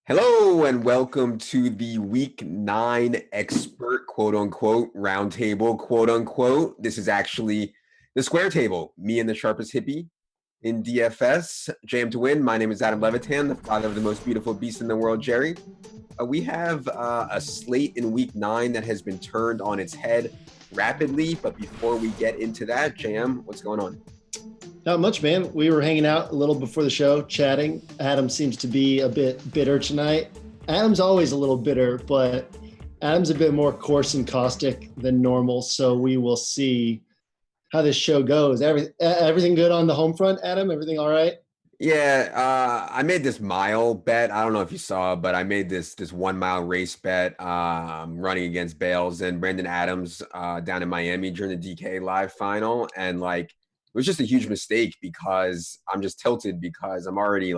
Hello and welcome to the Week 9 expert quote unquote roundtable quote unquote. This is actually the square table. Me and the sharpest hippie in DFS JMToWin. My name is Adam Levitan, the father of the most beautiful beast in the world, Jerry. We have a slate in Week 9 that has been turned on its head rapidly. But before we get into that, JM, what's going on? Not much, man. We were hanging out a little before the show, chatting. Adam seems to be a bit bitter tonight. Adam's always a little bitter, but Adam's a bit more coarse and caustic than normal. So we will see how this show goes. Everything good on the home front, Adam? Everything all right? Yeah, I made this mile bet. I don't know if you saw, but I made this 1 mile race bet running against Bales and Brandon Adams down in Miami during the DK Live final. And it was just a huge mistake because I'm just tilted because I'm already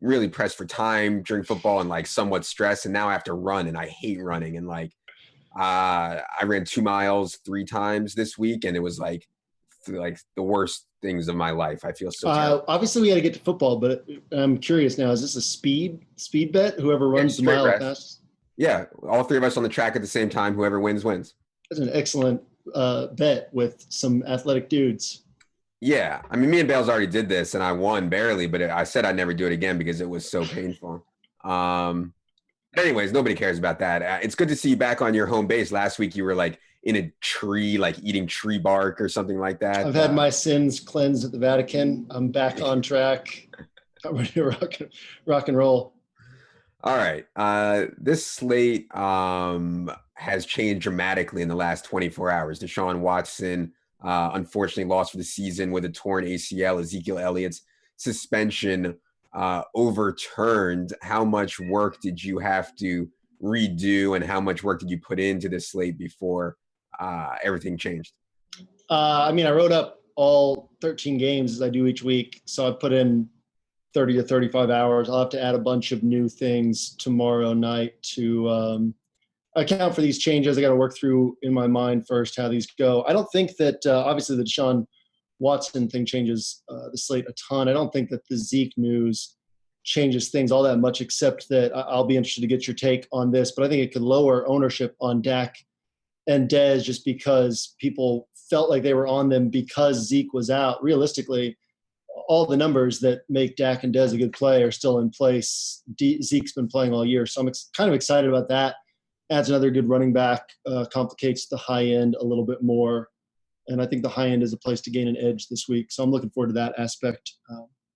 really pressed for time during football and somewhat stressed. And now I have to run and I hate running. And I ran 2 miles 3 times this week and it was like the worst things of my life. I feel so terrible. Obviously we got to get to football, but I'm curious now, is this a speed bet? Whoever runs the mile fastest? Yeah. All 3 of us on the track at the same time. Whoever wins. That's an excellent bet with some athletic dudes. Yeah. I mean, me and Bales already did this and I won barely, but I said I'd never do it again because it was so painful. But anyways, nobody cares about that. It's good to see you back on your home base. Last week you were in a tree, eating tree bark or something like that. I've had my sins cleansed at the Vatican. I'm back on track. I'm ready to rock and roll. All right. This slate has changed dramatically in the last 24 hours. Deshaun Watson unfortunately lost for the season with a torn ACL. Ezekiel Elliott's suspension overturned. How much work did you have to redo and how much work did you put into this slate before everything changed? I wrote up all 13 games as I do each week. So I put in 30 to 35 hours. I'll have to add a bunch of new things tomorrow night to account for these changes. I got to work through in my mind first how these go. I don't think that obviously the Deshaun Watson thing changes the slate a ton. I don't think that the Zeke news changes things all that much, except that I'll be interested to get your take on this. But I think it could lower ownership on Dak and Dez just because people felt like they were on them because Zeke was out. Realistically, all the numbers that make Dak and Dez a good play are still in place. Zeke's been playing all year, so I'm kind of excited about that. Adds another good running back, complicates the high end a little bit more. And I think the high end is a place to gain an edge this week. So I'm looking forward to that aspect.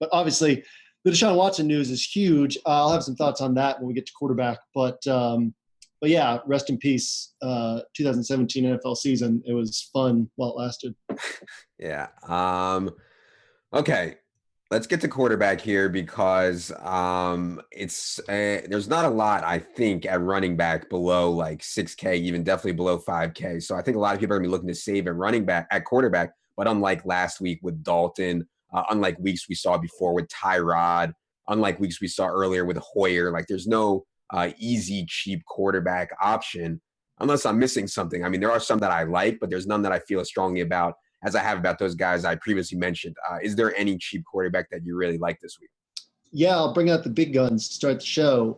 But obviously, the Deshaun Watson news is huge. I'll have some thoughts on that when we get to quarterback. But yeah, rest in peace, 2017 NFL season. It was fun while it lasted. Yeah. Okay. Let's get to quarterback here because there's not a lot, I think, at running back below 6K, even definitely below 5K. So I think a lot of people are going to be looking to save at quarterback. But unlike last week with Dalton, unlike weeks we saw before with Tyrod, unlike weeks we saw earlier with Hoyer, there's no easy, cheap quarterback option unless I'm missing something. I mean, there are some that I like, but there's none that I feel as strongly about as I have about those guys I previously mentioned. Is there any cheap quarterback that you really like this week? Yeah, I'll bring out the big guns to start the show,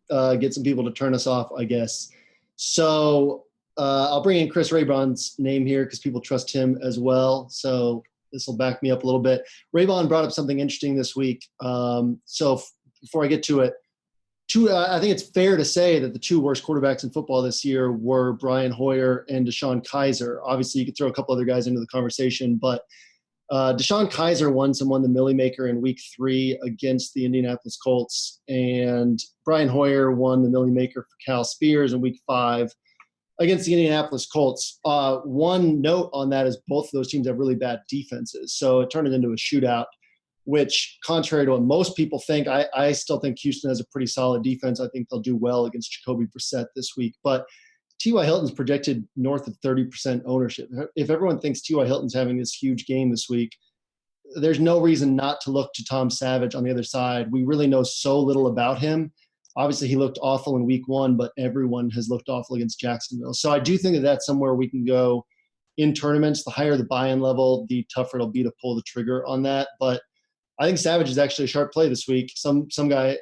get some people to turn us off, I guess. So I'll bring in Chris Raybon's name here because people trust him as well. So this will back me up a little bit. Raybon brought up something interesting this week. So before I get to it, I think it's fair to say that the 2 worst quarterbacks in football this year were Brian Hoyer and DeShone Kizer. Obviously, you could throw a couple other guys into the conversation, but DeShone Kizer won the Millie Maker in week 3 against the Indianapolis Colts, and Brian Hoyer won the Millie Maker for Cal Spears in week 5 against the Indianapolis Colts. One note on that is both of those teams have really bad defenses, so it turned it into a shootout, which, contrary to what most people think, I still think Houston has a pretty solid defense. I think they'll do well against Jacoby Brissett this week. But T.Y. Hilton's projected north of 30% ownership. If everyone thinks T.Y. Hilton's having this huge game this week, there's no reason not to look to Tom Savage on the other side. We really know so little about him. Obviously, he looked awful in week 1, but everyone has looked awful against Jacksonville. So I do think that that's somewhere we can go in tournaments. The higher the buy-in level, the tougher it'll be to pull the trigger on that. But I think Savage is actually a sharp play this week. Something I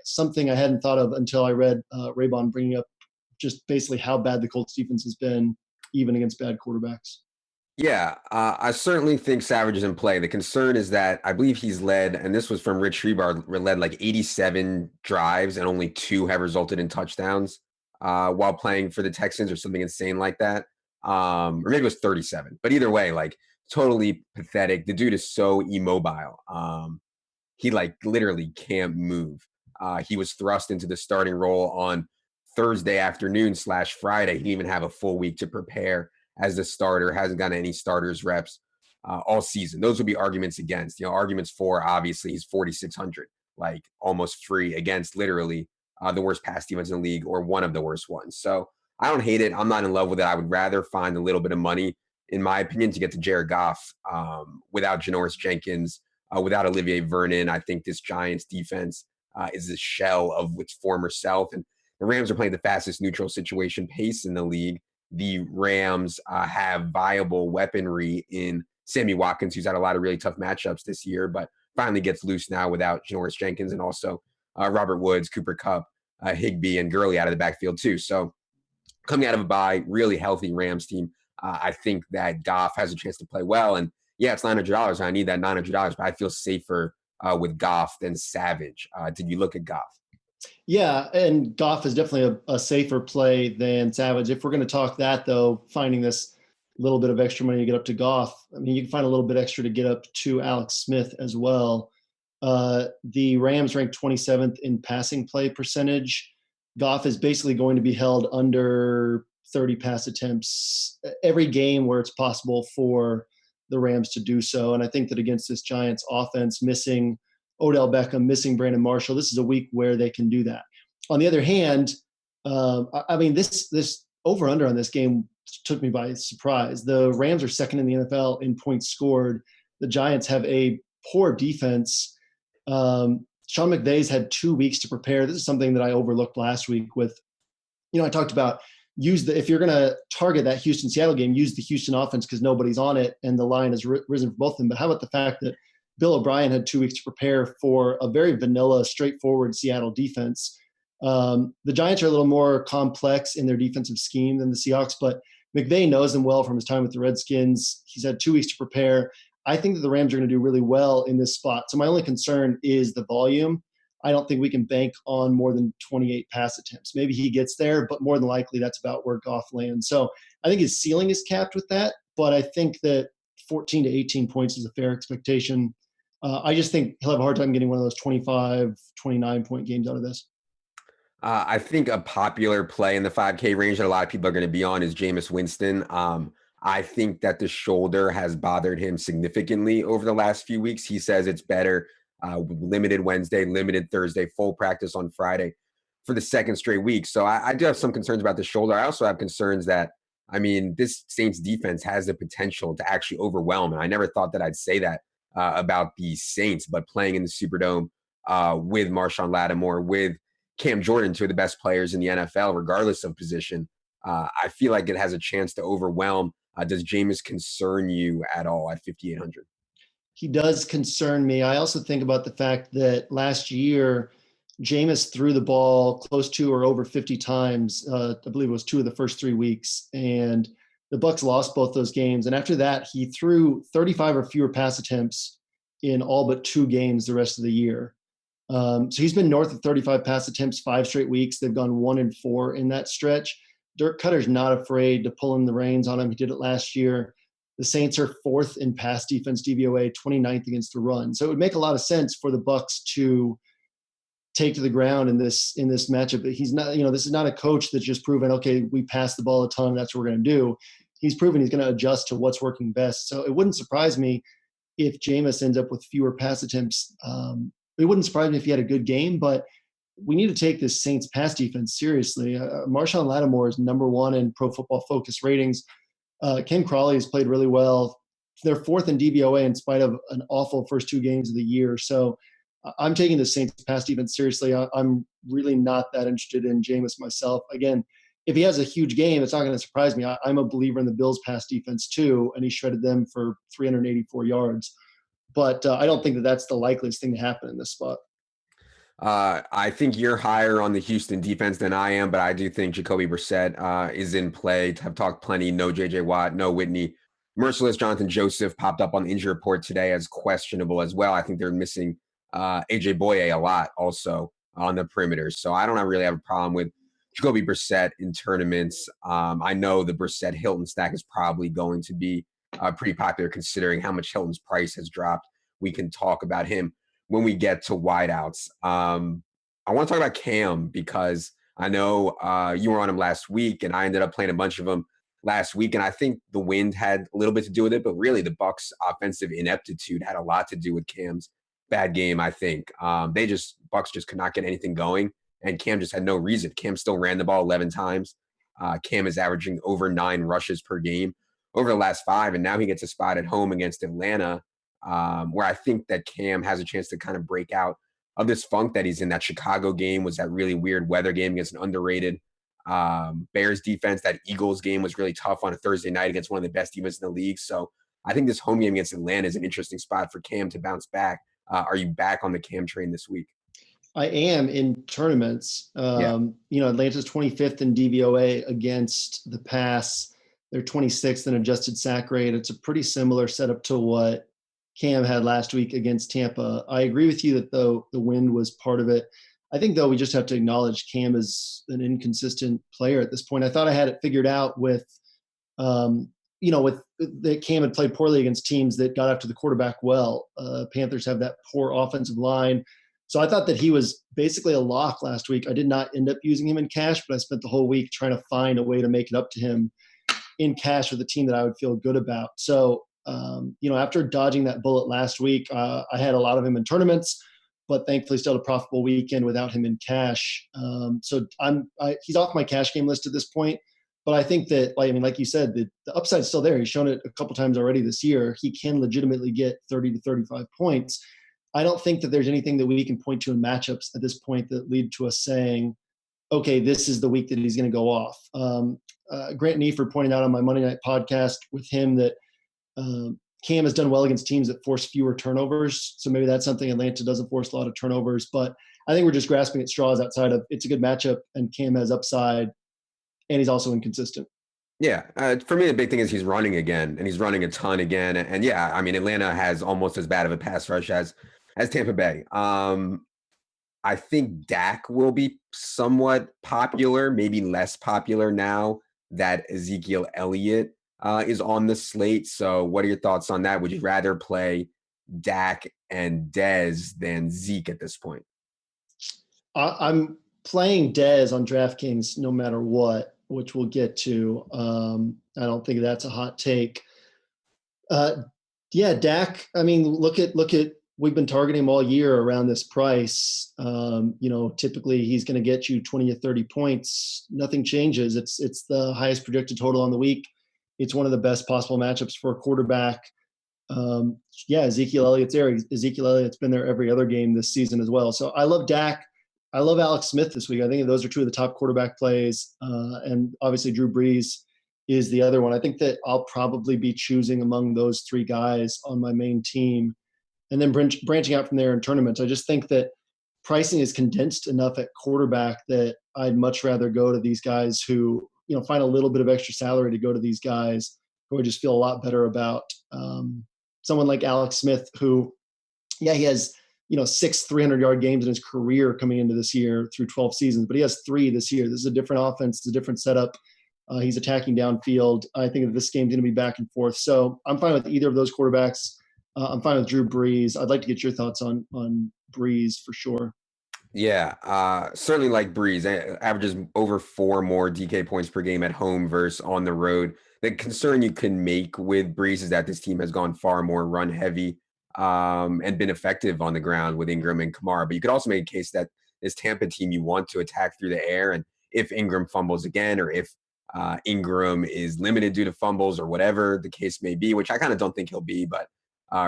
hadn't thought of until I read Raybon bringing up just basically how bad the Colts defense has been, even against bad quarterbacks. Yeah, I certainly think Savage is in play. The concern is that I believe he's led, and this was from Rich Hribar, led like 87 drives and only 2 have resulted in touchdowns while playing for the Texans or something insane like that. Or maybe it was 37. But either way, like totally pathetic. The dude is so immobile. He like literally can't move. He was thrust into the starting role on Thursday afternoon / Friday. He didn't even have a full week to prepare as the starter, hasn't gotten any starters reps all season. Those would be arguments against. Arguments for, obviously, he's 4,600, like almost free against literally the worst pass defense in the league or one of the worst ones. So I don't hate it. I'm not in love with it. I would rather find a little bit of money, in my opinion, to get to Jared Goff without Janoris Jenkins, without Olivier Vernon. I think this Giants defense is a shell of its former self. And the Rams are playing the fastest neutral situation pace in the league. The Rams have viable weaponry in Sammy Watkins, who's had a lot of really tough matchups this year, but finally gets loose now without Janoris Jenkins, and also Robert Woods, Cooper Kupp, Higbee, and Gurley out of the backfield too. So coming out of a bye, really healthy Rams team. I think that Goff has a chance to play well. And yeah, it's $900. I need that $900, but I feel safer with Goff than Savage. Did you look at Goff? Yeah, and Goff is definitely a safer play than Savage. If we're going to talk that, though, finding this little bit of extra money to get up to Goff, I mean, you can find a little bit extra to get up to Alex Smith as well. The Rams ranked 27th in passing play percentage. Goff is basically going to be held under 30 pass attempts every game where it's possible for the Rams to do so. And I think that against this Giants offense, missing Odell Beckham, missing Brandon Marshall, this is a week where they can do that. On the other hand, I mean, this over-under on this game took me by surprise. The Rams are second in the NFL in points scored. The Giants have a poor defense. Sean McVay's had 2 weeks to prepare. This is something that I overlooked last week with, I talked about if you're going to target that Houston-Seattle game, use the Houston offense because nobody's on it and the line has risen for both of them. But how about the fact that Bill O'Brien had 2 weeks to prepare for a very vanilla, straightforward Seattle defense. The Giants are a little more complex in their defensive scheme than the Seahawks, but McVay knows them well from his time with the Redskins. He's had 2 weeks to prepare. I think that the Rams are going to do really well in this spot. So my only concern is the volume. I don't think we can bank on more than 28 pass attempts. Maybe he gets there, but more than likely that's about where Goff lands. So I think his ceiling is capped with that, but I think that 14 to 18 points is a fair expectation. I just think he'll have a hard time getting one of those 25, 29-point games out of this. I think a popular play in the 5K range that a lot of people are going to be on is Jameis Winston. I think that the shoulder has bothered him significantly over the last few weeks. He says it's better limited Wednesday, limited Thursday, full practice on Friday for the second straight week. So I do have some concerns about the shoulder. I also have concerns that, this Saints defense has the potential to actually overwhelm. And I never thought that I'd say that about the Saints, but playing in the Superdome with Marshawn Lattimore, with Cam Jordan, two of the best players in the NFL, regardless of position, I feel like it has a chance to overwhelm. Does Jameis concern you at all at 5,800? He does concern me. I also think about the fact that last year, Jameis threw the ball close to or over 50 times. I believe it was 2 of the first 3 weeks, and the Bucs lost both those games. And after that, he threw 35 or fewer pass attempts in all but 2 games the rest of the year. So he's been north of 35 pass attempts 5 straight weeks. They've gone 1-4 in that stretch. Dirk Cutter's not afraid to pull in the reins on him. He did it last year. The Saints are 4th in pass defense DVOA, 29th against the run. So it would make a lot of sense for the Bucs to take to the ground in this matchup. But he's not, this is not a coach that's just proven, okay, we pass the ball a ton, that's what we're going to do. He's proven he's going to adjust to what's working best. So it wouldn't surprise me if Jameis ends up with fewer pass attempts. It wouldn't surprise me if he had a good game, but we need to take this Saints pass defense seriously. Marshawn Lattimore is number 1 in Pro Football Focus ratings. Ken Crawley has played really well. They're 4th in DVOA in spite of an awful first 2 games of the year. So I'm taking the Saints pass defense seriously. I'm really not that interested in Jameis myself. Again, if he has a huge game, it's not going to surprise me. I'm a believer in the Bills pass defense too, and he shredded them for 384 yards. but I don't think that that's the likeliest thing to happen in this spot. I think you're higher on the Houston defense than I am, but I do think Jacoby Brissett is in play. I've talked plenty. No J.J. Watt, no Whitney. Merciless Jonathan Joseph popped up on the injury report today as questionable as well. I think they're missing A.J. Boye a lot also on the perimeter. So I don't really have a problem with Jacoby Brissett in tournaments. I know the Brissett Hilton stack is probably going to be pretty popular considering how much Hilton's price has dropped. We can talk about him when we get to wideouts. I want to talk about Cam because I know you were on him last week, and I ended up playing a bunch of them last week, and I think the wind had a little bit to do with it, but really the Bucs' offensive ineptitude had a lot to do with Cam's bad game, I think. Bucs just could not get anything going, and Cam just had no reason. Cam still ran the ball 11 times. Cam is averaging over 9 rushes per game over the last 5, and now he gets a spot at home against Atlanta, where I think that Cam has a chance to kind of break out of this funk that he's in. That Chicago game was that really weird weather game against an underrated Bears defense. That Eagles game was really tough on a Thursday night against one of the best defenses in the league. So I think this home game against Atlanta is an interesting spot for Cam to bounce back. Are you back on the Cam train this week? I am in tournaments. Yeah. Atlanta's 25th in DVOA against the pass. They're 26th in adjusted sack rate. It's a pretty similar setup to what Cam had last week against Tampa. I agree with you that the wind was part of it. I think, though, we just have to acknowledge Cam is an inconsistent player at this point. I thought I had it figured out with that Cam had played poorly against teams that got after the quarterback well. Panthers have that poor offensive line. So I thought that he was basically a lock last week. I did not end up using him in cash, but I spent the whole week trying to find a way to make it up to him in cash with a team that I would feel good about. So, after dodging that bullet last week, I had a lot of him in tournaments, but thankfully still had a profitable weekend without him in cash. So he's off my cash game list at this point. But I think that, like you said, the upside's still there. He's shown it a couple times already this year. He can legitimately get 30 to 35 points. I don't think that there's anything that we can point to in matchups at this point that lead to us saying, okay, this is the week that he's going to go off. Grant Neiford pointed out on my Monday Night podcast with him that Cam has done well against teams that force fewer turnovers. So maybe that's something. Atlanta doesn't force a lot of turnovers. But I think we're just grasping at straws outside of it's a good matchup and Cam has upside and he's also inconsistent. Yeah. For me, the big thing is he's running again, and he's running a ton again. And yeah, I mean, Atlanta has almost as bad of a pass rush as Tampa Bay. I think Dak will be somewhat popular, maybe less popular now that Ezekiel Elliott is on the slate. So what are your thoughts on that? Would you rather play Dak and Dez than Zeke at this point? I'm playing Dez on DraftKings no matter what, which we'll get to. I don't think that's a hot take. Dak, I mean, look at we've been targeting him all year around this price. Typically he's going to get you 20 to 30 points. Nothing changes. It's the highest projected total on the week. It's one of the best possible matchups for a quarterback. Ezekiel Elliott's there. Ezekiel Elliott's been there every other game this season as well. So I love Dak. I love Alex Smith this week. I think those are two of the top quarterback plays. And obviously Drew Brees is the other one. I think that I'll probably be choosing among those three guys on my main team. And then branching out from there in tournaments, I just think that pricing is condensed enough at quarterback that I'd much rather go to these guys who, find a little bit of extra salary to go to these guys who I just feel a lot better about. Someone like Alex Smith, who, he has, 6 300-yard games in his career coming into this year through 12 seasons, but he has 3 this year. This is a different offense. It's a different setup. He's attacking downfield. I think that this game's going to be back and forth. So I'm fine with either of those quarterbacks. I'm fine with Drew Brees. I'd like to get your thoughts on Brees for sure. Yeah, certainly like Brees. Averages over 4 more DK points per game at home versus on the road. The concern you can make with Brees is that this team has gone far more run heavy and been effective on the ground with Ingram and Kamara. But you could also make a case that this Tampa team, you want to attack through the air. And if Ingram fumbles again, or if Ingram is limited due to fumbles or whatever the case may be, which I kind of don't think he'll be, but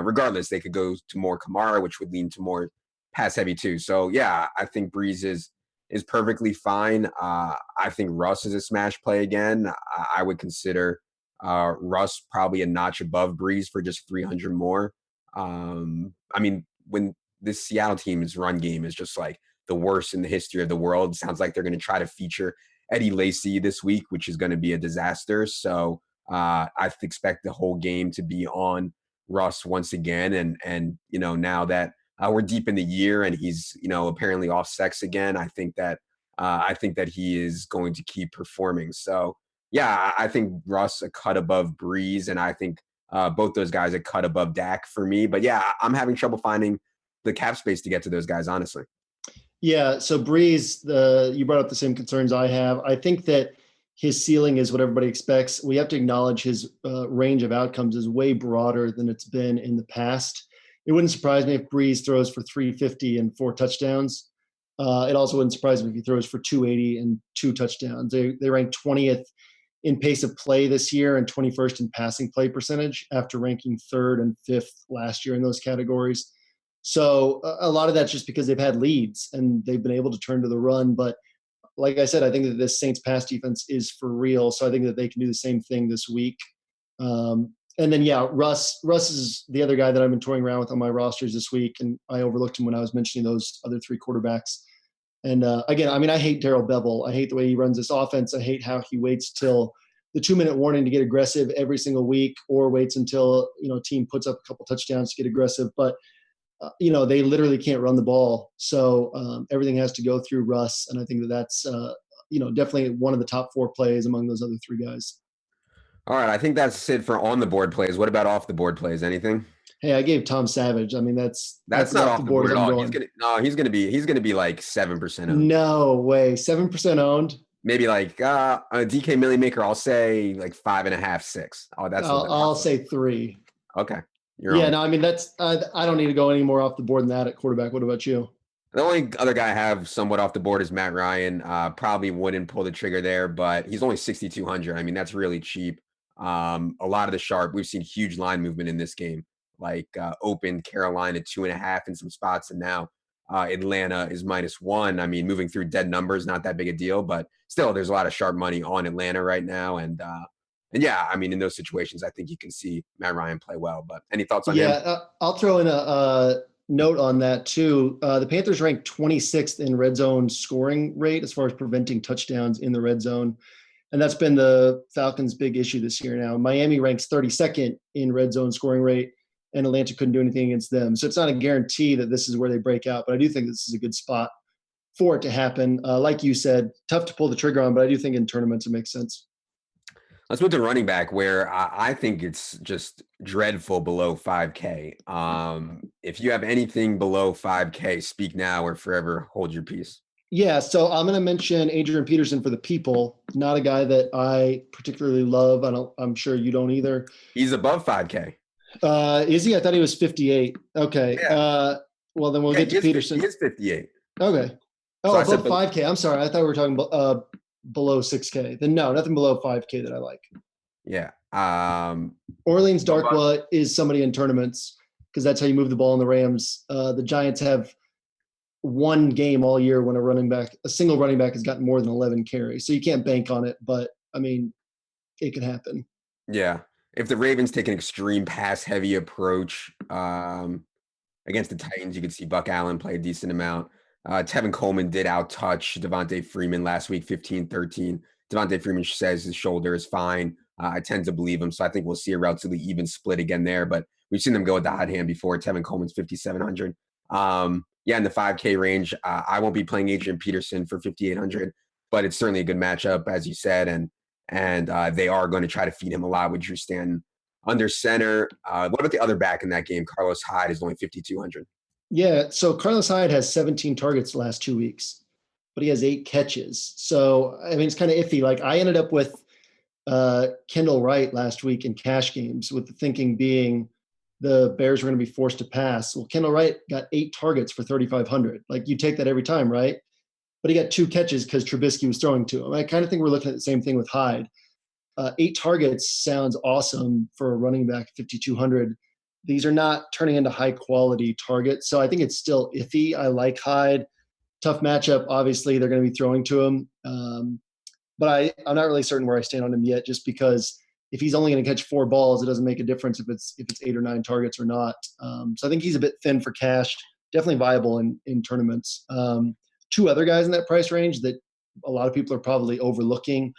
regardless, they could go to more Kamara, which would lean to more pass heavy too. So yeah, I think Brees is perfectly fine. I think Russ is a smash play again. I would consider Russ probably a notch above Brees for just 300 more. I mean, when this Seattle team's run game is just like the worst in the history of the world, it sounds like they're going to try to feature Eddie Lacy this week, which is going to be a disaster. So I expect the whole game to be on Russ once again. And now that we're deep in the year and he's apparently off sex again, I think that he is going to keep performing. So yeah, I think Russ a cut above Breeze, and I think both those guys a cut above Dak for me. But yeah, I'm having trouble finding the cap space to get to those guys, honestly. Yeah. So Breeze, you brought up the same concerns I have. I think that his ceiling is what everybody expects. We have to acknowledge his range of outcomes is way broader than it's been in the past. It wouldn't surprise me if Breeze throws for 350 and 4 touchdowns. It also wouldn't surprise me if he throws for 280 and 2 touchdowns. They rank 20th in pace of play this year and 21st in passing play percentage after ranking 3rd and 5th last year in those categories. So a lot of that's just because they've had leads and they've been able to turn to the run. But like I said, I think that this Saints pass defense is for real. So I think that they can do the same thing this week. And then, yeah, Russ is the other guy that I've been toying around with on my rosters this week. And I overlooked him when I was mentioning those other 3 quarterbacks. And again, I mean, I hate Darrell Bevel. I hate the way he runs this offense. I hate how he waits till the 2-minute warning to get aggressive every single week, or waits until, a team puts up a couple touchdowns to get aggressive. But they literally can't run the ball. So everything has to go through Russ. And I think that's, definitely one of the top 4 plays among those other 3 guys. All right. I think that's it for on the board plays. What about off the board plays? Anything? Hey, I gave Tom Savage. I mean, that's not off the board at all. He's gonna be like 7% owned. No way. 7% owned. Maybe like a DK Millie Maker, I'll say like 5.5, 6. Oh, I'll say 3. Okay. No, I mean, that's I don't need to go any more off the board than that at quarterback. What about you? The only other guy I have somewhat off the board is Matt Ryan. Probably wouldn't pull the trigger there, but he's only 6,200. I mean, that's really cheap. A lot of the sharp, we've seen huge line movement in this game, like opened Carolina 2.5 in some spots, and now Atlanta is -1. I mean, moving through dead numbers, not that big a deal, but still, there's a lot of sharp money on Atlanta right now, and yeah, I mean, in those situations, I think you can see Matt Ryan play well. But any thoughts on him? Yeah, I'll throw in a note on that too. The Panthers ranked 26th in red zone scoring rate as far as preventing touchdowns in the red zone. And that's been the Falcons' big issue this year now. Miami ranks 32nd in red zone scoring rate, and Atlanta couldn't do anything against them. So it's not a guarantee that this is where they break out, but I do think this is a good spot for it to happen. Like you said, tough to pull the trigger on, but I do think in tournaments it makes sense. Let's move to running back, where I think it's just dreadful below 5K. If you have anything below 5K, speak now or forever hold your peace. Yeah, so I'm going to mention Adrian Peterson for the people. Not a guy that I particularly love. I'm sure you don't either. He's above 5K. Is he? I thought he was 58. Okay. Yeah. Well, then we'll get to Peterson. He is 58. Okay. Oh, so above 5K. I'm sorry. I thought we were talking below 6K. Then no, nothing below 5K that I like. Yeah. Orleans Darkwa is somebody in tournaments because that's how you move the ball in the Rams. The Giants have one game all year when a single running back has gotten more than 11 carries. So you can't bank on it, but I mean, it could happen. Yeah. If the Ravens take an extreme pass heavy approach against the Titans, you could see Buck Allen play a decent amount. Tevin Coleman did out-touch Devontae Freeman last week, 15-13. Devontae Freeman says his shoulder is fine. I tend to believe him, so I think we'll see a relatively even split again there. But we've seen them go with the hot hand before. Tevin Coleman's 5,700. Yeah, in the 5K range, I won't be playing Adrian Peterson for 5,800, but it's certainly a good matchup, as you said, and they are going to try to feed him a lot with Drew Stanton under center. What about the other back in that game? Carlos Hyde is only 5,200. Yeah, so Carlos Hyde has 17 targets the last 2 weeks, but he has 8 catches. So, I mean, it's kind of iffy. Like, I ended up with Kendall Wright last week in cash games, with the thinking being the Bears were going to be forced to pass. Well, Kendall Wright got 8 targets for 3,500. Like, you take that every time, right? But he got 2 catches because Trubisky was throwing to him. I kind of think we're looking at the same thing with Hyde. 8 targets sounds awesome for a running back, 5,200. These are not turning into high-quality targets. So I think it's still iffy. I like Hyde. Tough matchup. Obviously, they're going to be throwing to him. But I'm not really certain where I stand on him yet, just because if he's only going to catch 4 balls, it doesn't make a difference if it's 8 or 9 targets or not. So I think he's a bit thin for cash, definitely viable in tournaments. 2 other guys in that price range that a lot of people are probably overlooking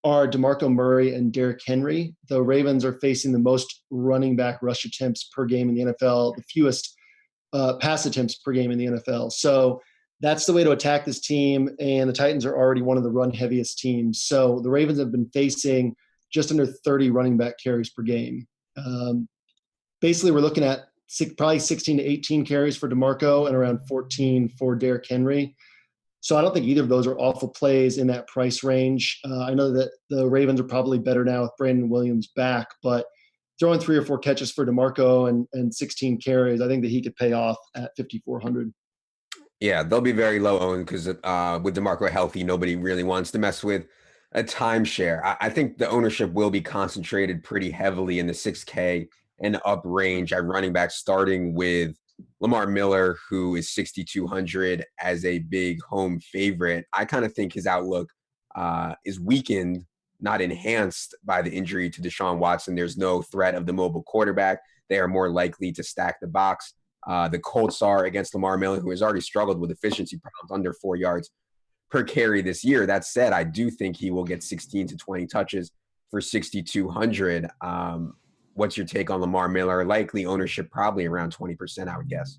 are DeMarco Murray and Derrick Henry. The Ravens are facing the most running back rush attempts per game in the NFL, the fewest pass attempts per game in the NFL. So that's the way to attack this team, and the Titans are already one of the run-heaviest teams. So the Ravens have been facing just under 30 running back carries per game. Basically, we're looking at probably 16 to 18 carries for DeMarco and around 14 for Derrick Henry. So I don't think either of those are awful plays in that price range. I know that the Ravens are probably better now with Brandon Williams back, but throwing 3 or 4 catches for DeMarco and 16 carries, I think that he could pay off at 5,400. Yeah, they'll be very low owned because with DeMarco healthy, nobody really wants to mess with a timeshare. I think the ownership will be concentrated pretty heavily in the 6K and up range at running back, starting with Lamar Miller, who is 6,200 as a big home favorite. I kind of think his outlook is weakened, not enhanced by the injury to Deshaun Watson. There's no threat of the mobile quarterback. They are more likely to stack the box. The Colts are against Lamar Miller, who has already struggled with efficiency problems under 4 yards per carry this year. That said, I do think he will get 16 to 20 touches for 6,200. What's your take on Lamar Miller? Likely ownership probably around 20%, I would guess.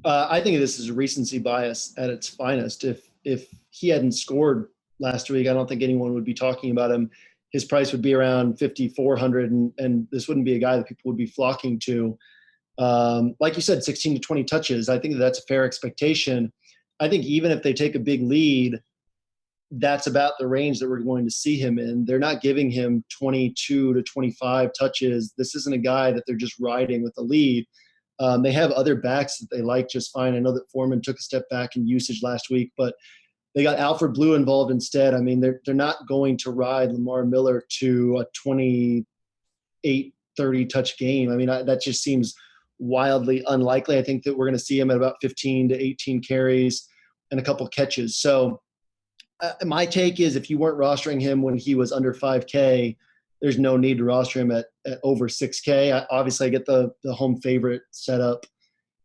I think this is recency bias at its finest. If he hadn't scored last week, I don't think anyone would be talking about him. His price would be around 5,400, and this wouldn't be a guy that people would be flocking to. Like you said, 16 to 20 touches. I think that's a fair expectation. I think even if they take a big lead, that's about the range that we're going to see him in. They're not giving him 22 to 25 touches. This isn't a guy that they're just riding with the lead. They have other backs that they like just fine. I know that Foreman took a step back in usage last week, but they got Alfred Blue involved instead. I mean, they're not going to ride Lamar Miller to a 28, 30 touch game. I mean, that just seems wildly unlikely. I think that we're going to see him at about 15 to 18 carries and a couple catches. So my take is if you weren't rostering him when he was under 5K, there's no need to roster him at over 6K. Obviously, I get the home favorite setup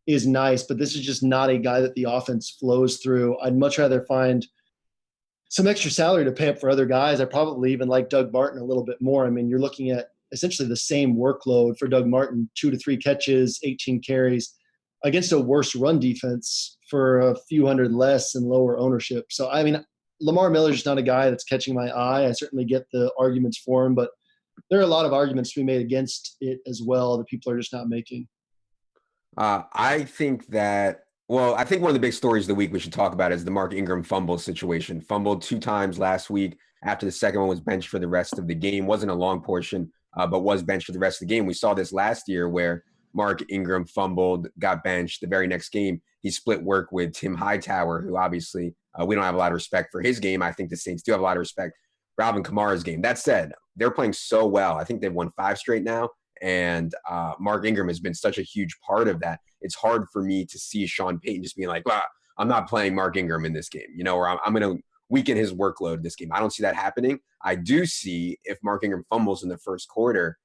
is nice, but this is just not a guy that the offense flows through. I'd much rather find some extra salary to pay up for other guys. I probably even like Doug Martin a little bit more. I mean, you're looking at essentially the same workload for Doug Martin, 2 to 3 catches, 18 carries against a worse run defense for a few hundred less and lower ownership. So, I mean, Lamar Miller's just not a guy that's catching my eye. I certainly get the arguments for him, but there are a lot of arguments to be made against it as well that people are just not making. I think one of the big stories of the week we should talk about is the Mark Ingram fumble situation. Fumbled 2 times last week. After the second one was benched for the rest of the game. Wasn't a long portion, but was benched for the rest of the game. We saw this last year where Mark Ingram fumbled, got benched. The very next game, he split work with Tim Hightower, who obviously we don't have a lot of respect for his game. I think the Saints do have a lot of respect for Alvin Kamara's game. That said, they're playing so well. I think they've won 5 straight now, and Mark Ingram has been such a huge part of that. It's hard for me to see Sean Payton just being like, well, I'm not playing Mark Ingram in this game, or I'm going to weaken his workload this game. I don't see that happening. I do see if Mark Ingram fumbles in the first quarter,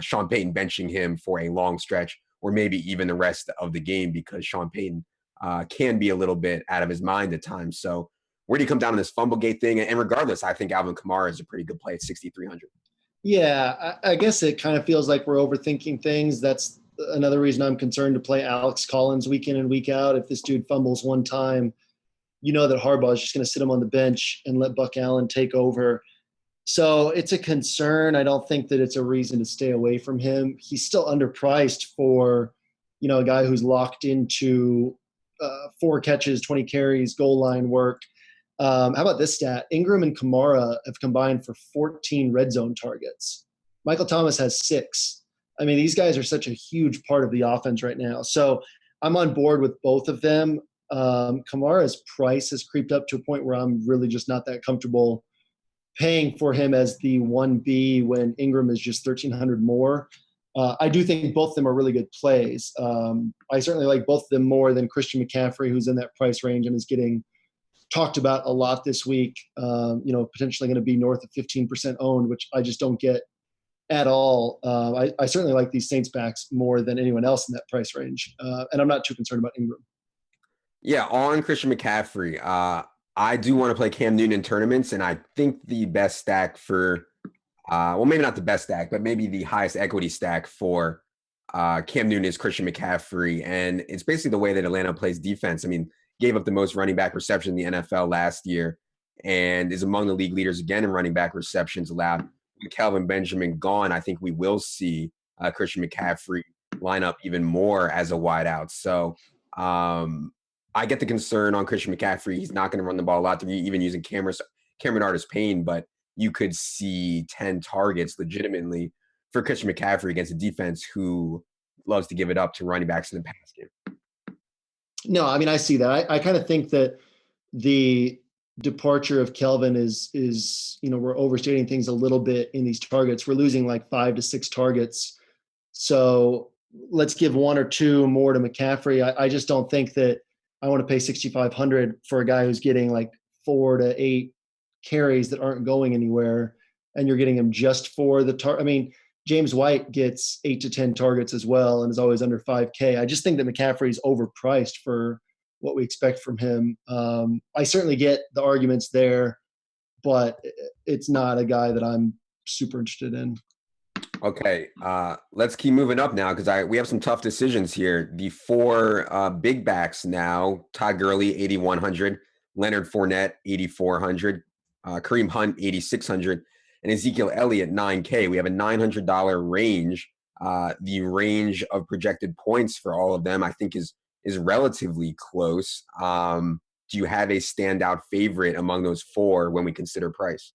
Sean Payton benching him for a long stretch or maybe even the rest of the game because Sean Payton can be a little bit out of his mind at times. So where do you come down on this Fumblegate thing? And regardless, I think Alvin Kamara is a pretty good play at 6,300. Yeah, I guess it kind of feels like we're overthinking things. That's another reason I'm concerned to play Alex Collins week in and week out. If this dude fumbles one time, you know that Harbaugh is just going to sit him on the bench and let Buck Allen take over. So it's a concern. I don't think that it's a reason to stay away from him. He's still underpriced for, a guy who's locked into 4 catches, 20 carries, goal line work. How about this stat? Ingram and Kamara have combined for 14 red zone targets. Michael Thomas has 6. I mean, these guys are such a huge part of the offense right now. So I'm on board with both of them. Kamara's price has creeped up to a point where I'm really just not that comfortable paying for him as the 1B when Ingram is just 1,300 more. I do think both of them are really good plays. I certainly like both of them more than Christian McCaffrey, who's in that price range and is getting talked about a lot this week. Potentially going to be north of 15% owned, which I just don't get at all. I certainly like these Saints backs more than anyone else in that price range. And I'm not too concerned about Ingram. Yeah, on Christian McCaffrey, I do want to play Cam Newton in tournaments, and I think the best stack for, well, maybe not the best stack, but maybe the highest equity stack for Cam Newton is Christian McCaffrey. And it's basically the way that Atlanta plays defense. I mean, gave up the most running back reception in the NFL last year and is among the league leaders again in running back receptions allowed. With Kelvin Benjamin gone, I think we will see Christian McCaffrey line up even more as a wideout. So I get the concern on Christian McCaffrey. He's not going to run the ball a lot. They're even using Cameron Artis-Payne, but you could see 10 targets legitimately for Christian McCaffrey against a defense who loves to give it up to running backs in the pass game. No, I mean, I see that. I kind of think that the departure of Kelvin is, we're overstating things a little bit in these targets. We're losing like 5 to 6 targets. So let's give 1 or 2 more to McCaffrey. I just don't think that I want to pay $6,500 for a guy who's getting like 4 to 8 carries that aren't going anywhere, and you're getting him just for the target. I mean, James White gets 8 to 10 targets as well and is always under 5K. I just think that McCaffrey's overpriced for what we expect from him. I certainly get the arguments there, but it's not a guy that I'm super interested in. Okay, let's keep moving up now because we have some tough decisions here. The 4 big backs now: Todd Gurley, 8,100; Leonard Fournette, 8,400; Kareem Hunt, 8,600; and Ezekiel Elliott, 9K. We have a $900 range. The range of projected points for all of them, I think, is relatively close. Do you have a standout favorite among those 4 when we consider price?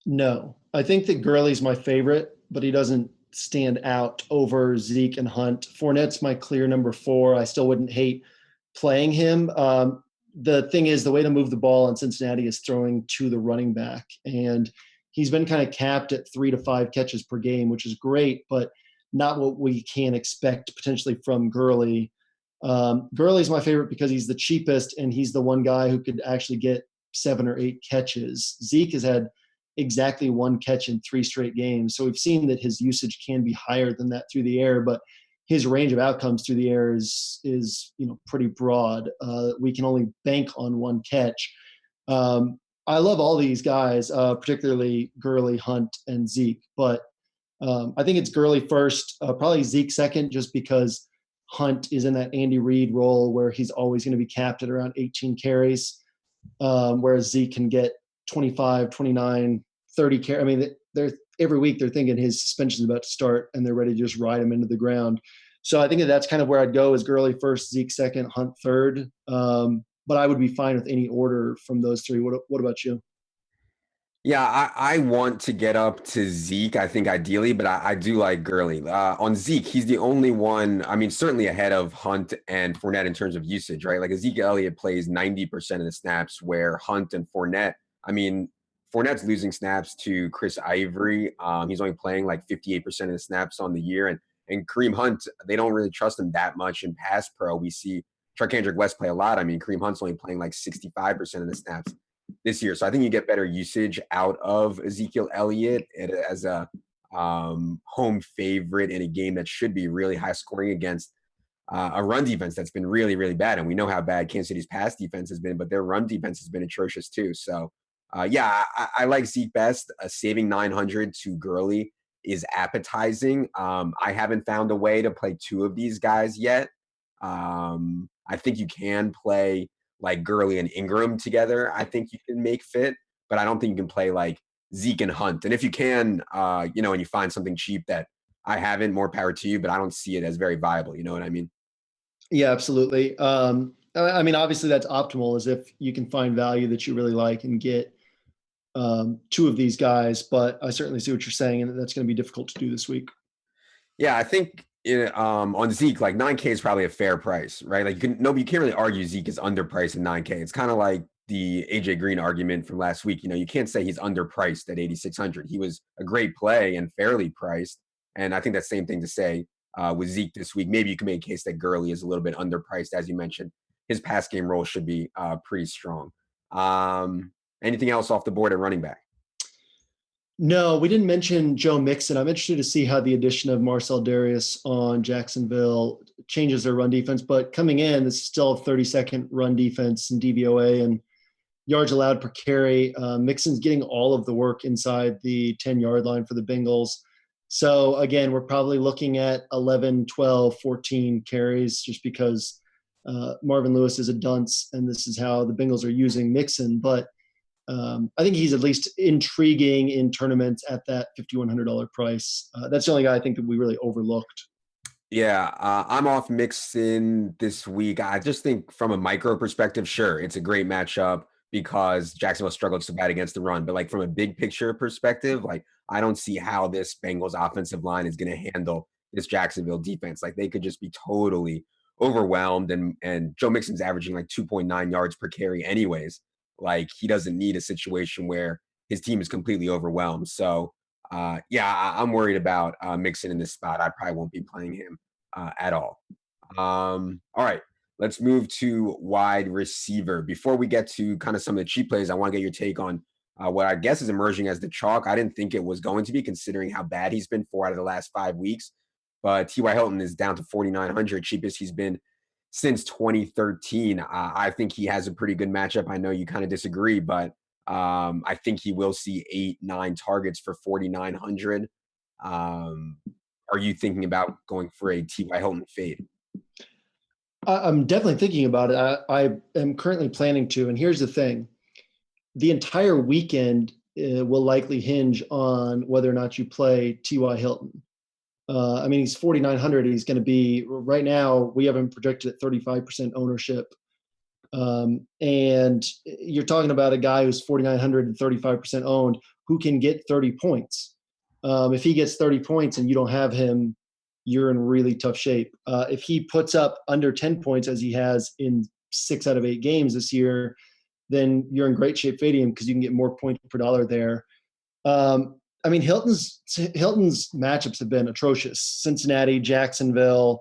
No, I think that Gurley's my favorite, but he doesn't stand out over Zeke and Hunt. Fournette's my clear number 4. I still wouldn't hate playing him. The thing is, the way to move the ball in Cincinnati is throwing to the running back, and he's been kind of capped at 3 to 5 catches per game, which is great, but not what we can expect potentially from Gurley. Gurley's my favorite because he's the cheapest, and he's the one guy who could actually get 7 or 8 catches. Zeke has had exactly 1 catch in 3 straight games. So we've seen that his usage can be higher than that through the air, but his range of outcomes through the air is pretty broad. We can only bank on 1 catch. I love all these guys, particularly Gurley, Hunt, and Zeke, but I think it's Gurley first, probably Zeke second, just because Hunt is in that Andy Reid role where he's always going to be capped at around 18 carries, whereas Zeke can get 25, 29, 30 carries. I mean, they're every week they're thinking his suspension is about to start and they're ready to just ride him into the ground. So I think that's kind of where I'd go, is Gurley first, Zeke second, Hunt third. But I would be fine with any order from those 3. What about you? Yeah, I want to get up to Zeke, I think ideally, but I do like Gurley. On Zeke, he's the only one, I mean, certainly ahead of Hunt and Fournette in terms of usage, right? Like Ezekiel Elliott plays 90% of the snaps, where Hunt and Fournette, I mean, Fournette's losing snaps to Chris Ivory. He's only playing like 58% of the snaps on the year. And Kareem Hunt, they don't really trust him that much in pass pro. We see Charkandrick West play a lot. I mean, Kareem Hunt's only playing like 65% of the snaps this year. So I think you get better usage out of Ezekiel Elliott as a home favorite in a game that should be really high scoring against a run defense that's been really, really bad. And we know how bad Kansas City's pass defense has been, but their run defense has been atrocious too. So I like Zeke best. Saving 900 to Gurley is appetizing. I haven't found a way to play 2 of these guys yet. I think you can play like Gurley and Ingram together. I think you can make fit, but I don't think you can play like Zeke and Hunt. And if you can, and you find something cheap that I haven't, more power to you, but I don't see it as very viable. You know what I mean? Yeah, absolutely. I mean, obviously that's optimal, is if you can find value that you really like and get 2 of these guys, but I certainly see what you're saying, and that's going to be difficult to do this week. Yeah, I think on Zeke, like 9K is probably a fair price, right? Like you can't really argue Zeke is underpriced at 9K. It's kind of like the AJ Green argument from last week. You can't say he's underpriced at 8,600. He was a great play and fairly priced. And I think that's the same thing to say with Zeke this week. Maybe you can make a case that Gurley is a little bit underpriced, as you mentioned. His pass game role should be pretty strong. Anything else off the board at running back? No, we didn't mention Joe Mixon. I'm interested to see how the addition of Marcel Darius on Jacksonville changes their run defense. But coming in, this is still a 32nd run defense in DVOA and yards allowed per carry. Mixon's getting all of the work inside the 10-yard line for the Bengals. So again, we're probably looking at 11, 12, 14 carries just because Marvin Lewis is a dunce, and this is how the Bengals are using Mixon. But I think he's at least intriguing in tournaments at that $5,100 price. That's the only guy I think that we really overlooked. Yeah, I'm off Mixon this week. I just think from a micro perspective, sure, it's a great matchup because Jacksonville struggled so bad against the run. But like from a big picture perspective, like I don't see how this Bengals offensive line is going to handle this Jacksonville defense. Like they could just be totally overwhelmed. And Joe Mixon's averaging like 2.9 yards per carry anyways. Like he doesn't need a situation where his team is completely overwhelmed. So yeah, I'm worried about Mixon in this spot. I probably won't be playing him at all. All right, let's move to wide receiver. Before we get to kind of some of the cheap plays, I want to get your take on what I guess is emerging as the chalk. I didn't think it was going to be, considering how bad he's been 4 out of the last 5 weeks. But T.Y. Hilton is down to 4,900, cheapest he's been since 2013. I think he has a pretty good matchup. I know you kind of disagree, but I think he will see 8, 9 targets for 4,900. Are you thinking about going for a T.Y. Hilton fade? I'm definitely thinking about it. I am currently planning to. And here's the thing. The entire weekend will likely hinge on whether or not you play T.Y. Hilton. I mean, he's 4,900. He's going to be, right now, we have him projected at 35% ownership. And you're talking about a guy who's 4,900 and 35% owned who can get 30 points. If he gets 30 points and you don't have him, you're in really tough shape. If he puts up under 10 points, as he has in 6 out of 8 games this year, then you're in great shape fading him because you can get more points per dollar there. I mean, Hilton's matchups have been atrocious. Cincinnati, Jacksonville,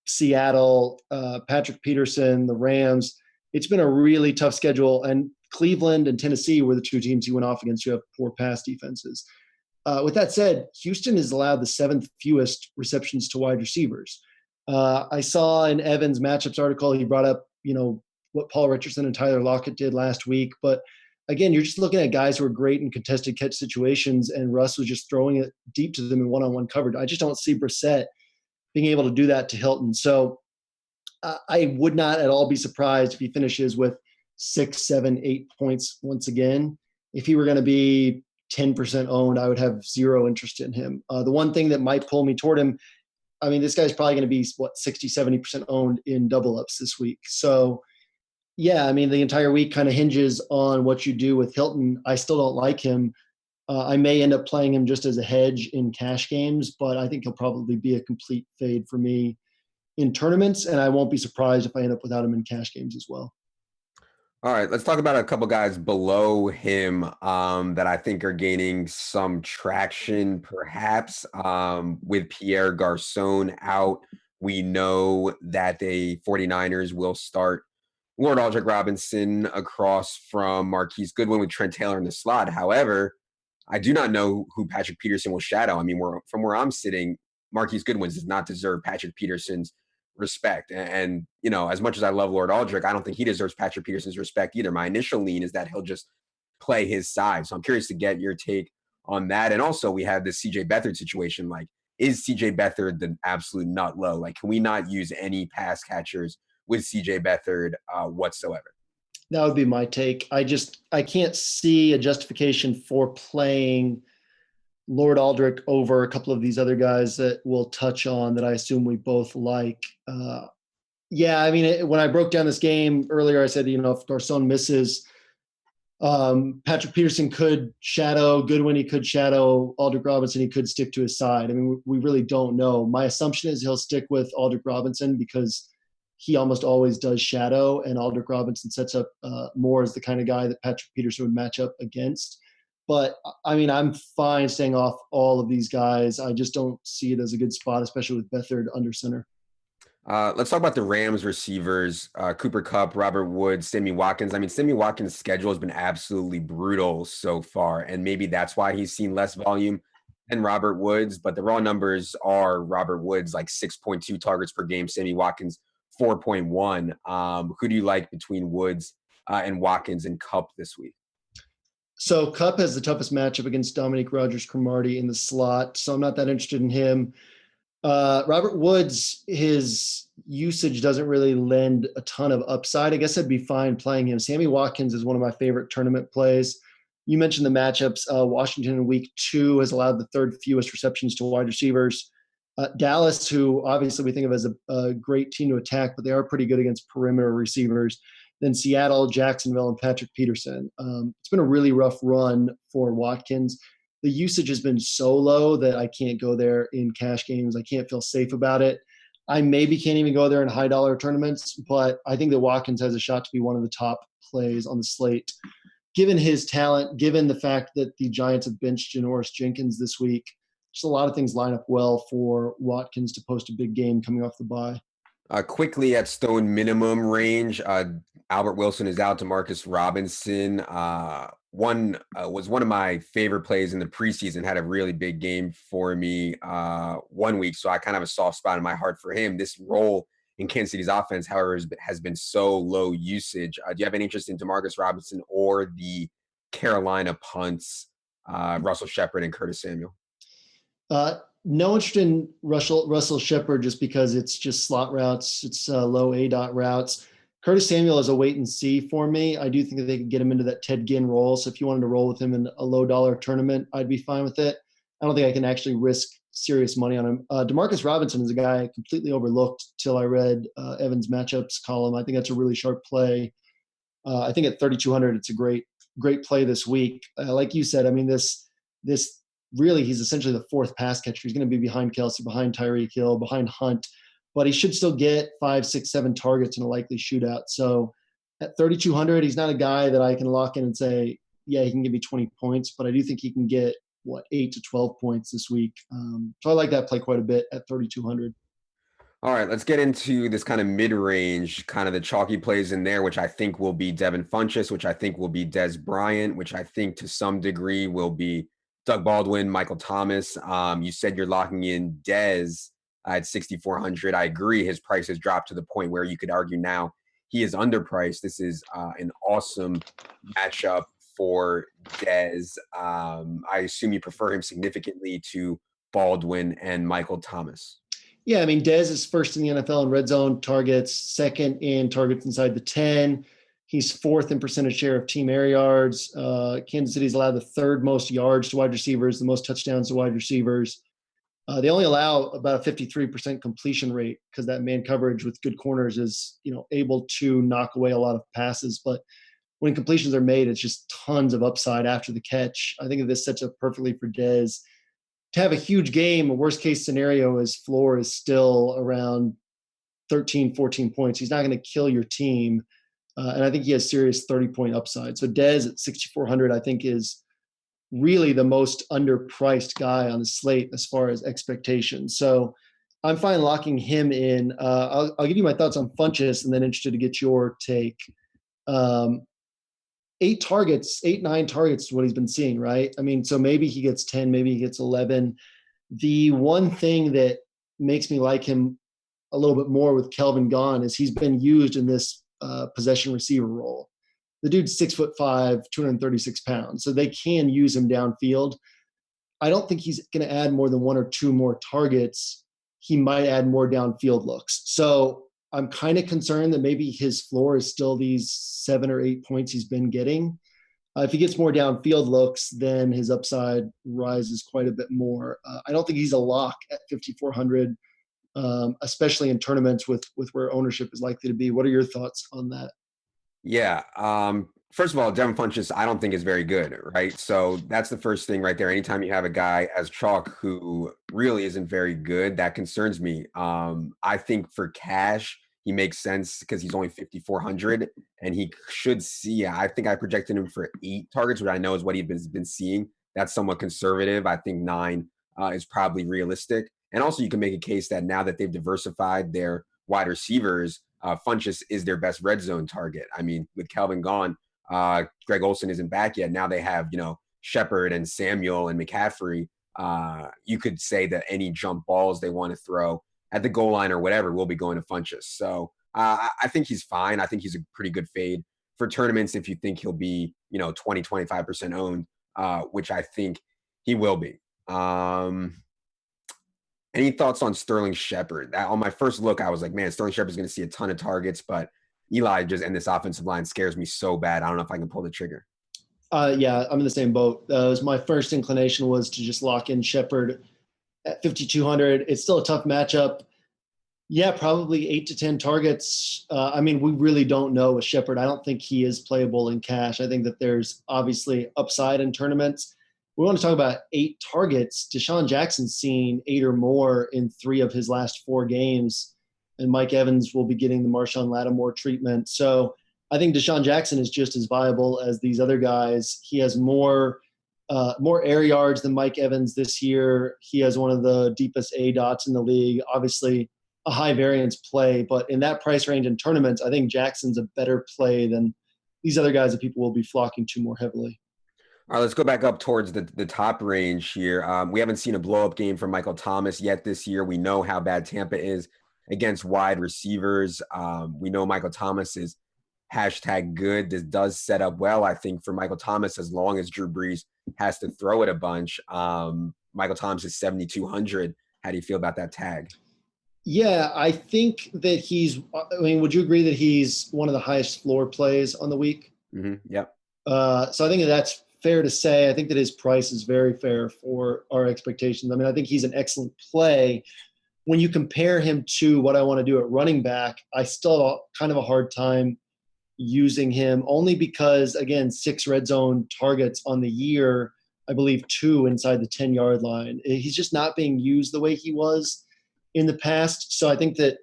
Seattle, Patrick Peterson, the Rams. It's been a really tough schedule. And Cleveland and Tennessee were the 2 teams he went off against who have poor pass defenses. With that said, Houston has allowed the 7th fewest receptions to wide receivers. I saw in Evan's matchups article, he brought up, what Paul Richardson and Tyler Lockett did last week. But again, you're just looking at guys who are great in contested catch situations, and Russ was just throwing it deep to them in one-on-one coverage. I just don't see Brissett being able to do that to Hilton. So I would not at all be surprised if he finishes with 6, 7, 8 points once again. If he were going to be 10% owned, I would have zero interest in him. The one thing that might pull me toward him, I mean, this guy's probably going to be, 60, 70% owned in double ups this week. So, yeah, I mean, the entire week kind of hinges on what you do with Hilton. I still don't like him. I may end up playing him just as a hedge in cash games, but I think he'll probably be a complete fade for me in tournaments, and I won't be surprised if I end up without him in cash games as well. All right, let's talk about a couple guys below him that I think are gaining some traction, perhaps. With Pierre Garçon out, we know that the 49ers will start Lord Aldrick Robinson across from Marquise Goodwin with Trent Taylor in the slot. However, I do not know who Patrick Peterson will shadow. I mean, from where I'm sitting, Marquise Goodwin does not deserve Patrick Peterson's respect. And as much as I love Lord Aldrick, I don't think he deserves Patrick Peterson's respect either. My initial lean is that he'll just play his side. So I'm curious to get your take on that. And also, we have this CJ Beathard situation. Like, is CJ Beathard the absolute nut low? Like, can we not use any pass catchers with CJ Beathard whatsoever? That would be my take. I can't see a justification for playing Lord Aldrick over a couple of these other guys that we'll touch on that I assume we both like. Yeah, I mean, when I broke down this game earlier, I said, if Garçon misses, Patrick Peterson could shadow Goodwin. He could shadow Aldrick Robinson. He could stick to his side. I mean, we really don't know. My assumption is he'll stick with Aldrick Robinson because he almost always does shadow, and Aldrick Robinson sets up more as the kind of guy that Patrick Peterson would match up against. But, I mean, I'm fine staying off all of these guys. I just don't see it as a good spot, especially with Beathard under center. Let's talk about the Rams receivers, Cooper Kupp, Robert Woods, Sammy Watkins. I mean, Sammy Watkins' schedule has been absolutely brutal so far, and maybe that's why he's seen less volume than Robert Woods, but the raw numbers are Robert Woods like 6.2 targets per game, Sammy Watkins 4.1. Who do you like between Woods and Watkins and Kupp this week? So Kupp has the toughest matchup against Dominique Rodgers-Cromartie in the slot, so I'm not that interested in him. Robert Woods, his usage doesn't really lend a ton of upside. I guess I'd be fine playing him. Sammy Watkins is one of my favorite tournament plays. You mentioned the matchups. Washington in week 2 has allowed the third fewest receptions to wide receivers. Dallas, who obviously we think of as a great team to attack, but they are pretty good against perimeter receivers. Then Seattle, Jacksonville, and Patrick Peterson. It's been a really rough run for Watkins. The usage has been so low that I can't go there in cash games. I can't feel safe about it. I maybe can't even go there in high dollar tournaments, but I think that Watkins has a shot to be one of the top plays on the slate. Given his talent, given the fact that the Giants have benched Janoris Jenkins this week, just a lot of things line up well for Watkins to post a big game coming off the bye. Quickly at stone minimum range, Albert Wilson is out. Demarcus Robinson was one of my favorite plays in the preseason. Had a really big game for me 1 week, so I kind of have a soft spot in my heart for him. This role in Kansas City's offense, however, has been so low usage. Do you have any interest in Demarcus Robinson or the Carolina punts, Russell Shepard and Curtis Samuel? No interest in Russell Shepard just because it's just slot routes. It's low A dot routes. Curtis Samuel is a wait and see for me. I do think that they could get him into that Ted Ginn role. So if you wanted to roll with him in a low dollar tournament, I'd be fine with it. I don't think I can actually risk serious money on him. Demarcus Robinson is a guy I completely overlooked till I read Evan's matchups column. I think that's a really sharp play. I think at 3,200, it's a great play this week. Like you said, I mean, this really, he's essentially the fourth pass catcher. He's going to be behind Kelsey, behind Tyreek Hill, behind Hunt, but he should still get 5, 6, 7 targets in a likely shootout. So at 3,200, he's not a guy that I can lock in and say, yeah, he can give me 20 points, but I do think he can get 8 to 12 points this week. So I like that play quite a bit at 3,200. All right, let's get into this kind of mid-range, kind of the chalky plays in there, which I think will be Devin Funchess, which I think will be Dez Bryant, which I think to some degree will be Doug Baldwin, Michael Thomas. You said you're locking in Dez at 6,400. I agree. His price has dropped to the point where you could argue now he is underpriced. This is an awesome matchup for Dez. I assume you prefer him significantly to Baldwin and Michael Thomas. Yeah, I mean, Dez is first in the NFL in red zone targets, second in targets inside the 10. He's fourth in percentage share of team air yards. Kansas City's allowed the third most yards to wide receivers, the most touchdowns to wide receivers. They only allow about a 53% completion rate because that man coverage with good corners is, able to knock away a lot of passes. But when completions are made, it's just tons of upside after the catch. I think this sets up perfectly for Dez to have a huge game. A worst case scenario, his floor is still around 13, 14 points. He's not going to kill your team. And I think he has serious 30-point upside. So Dez at 6,400, I think, is really the most underpriced guy on the slate as far as expectations. So I'm fine locking him in. I'll give you my thoughts on Funchess and then interested to get your take. 8 targets, 8, 9 targets is what he's been seeing, right? I mean, so maybe he gets 10, maybe he gets 11. The one thing that makes me like him a little bit more with Kelvin gone is he's been used in this possession receiver role. The dude's 6'5", 236 pounds, so they can use him downfield. I don't think he's going to add more than 1 or 2 more targets. He might add more downfield looks. So I'm kind of concerned that maybe his floor is still these 7 or 8 points he's been getting. If he gets more downfield looks, then his upside rises quite a bit more. I don't think he's a lock at 5,400, especially in tournaments with where ownership is likely to be. What are your thoughts on that? Yeah. First of all, Devin Funchess, I don't think is very good, right? So that's the first thing right there. Anytime you have a guy as chalk who really isn't very good, that concerns me. I think for cash, he makes sense because he's only 5,400 and he should see, I think I projected him for 8 targets, which I know is what he's been seeing. That's somewhat conservative. I think 9 is probably realistic. And also you can make a case that now that they've diversified their wide receivers, Funchess is their best red zone target. I mean, with Kelvin gone, Greg Olsen isn't back yet. Now they have, Shepard and Samuel and McCaffrey. You could say that any jump balls they want to throw at the goal line or whatever will be going to Funchess. So I think he's fine. I think he's a pretty good fade for tournaments if you think he'll be, 20, 25% owned, which I think he will be. Any thoughts on Sterling Shepard? On my first look, I was like, man, Sterling Shepard's going to see a ton of targets, but Eli and this offensive line scares me so bad. I don't know if I can pull the trigger. Yeah, I'm in the same boat. My first inclination was to just lock in Shepard at 5,200. It's still a tough matchup. Yeah, probably 8 to 10 targets. We really don't know with Shepard. I don't think he is playable in cash. I think that there's obviously upside in tournaments. We want to talk about 8 targets. Deshaun Jackson's seen 8 or more in 3 of his last 4 games, and Mike Evans will be getting the Marshawn Lattimore treatment. So I think Deshaun Jackson is just as viable as these other guys. He has more air yards than Mike Evans this year. He has one of the deepest A dots in the league. Obviously, a high variance play, but in that price range in tournaments, I think Jackson's a better play than these other guys that people will be flocking to more heavily. All right, let's go back up towards the top range here. We haven't seen a blow-up game from Michael Thomas yet this year. We know how bad Tampa is against wide receivers. We know Michael Thomas is #good. This does set up well, I think, for Michael Thomas as long as Drew Brees has to throw it a bunch. Michael Thomas is 7,200. How do you feel about that tag? Yeah, I think that would you agree that he's one of the highest floor plays on the week? Mm-hmm. Yep. So I think that's fair to say. I think that his price is very fair for our expectations. I think he's an excellent play. When you compare him to what I want to do at running back, I still have kind of a hard time using him only because, again, 6 red zone targets on the year, I believe 2 inside the 10-yard line. He's just not being used the way he was in the past. So I think that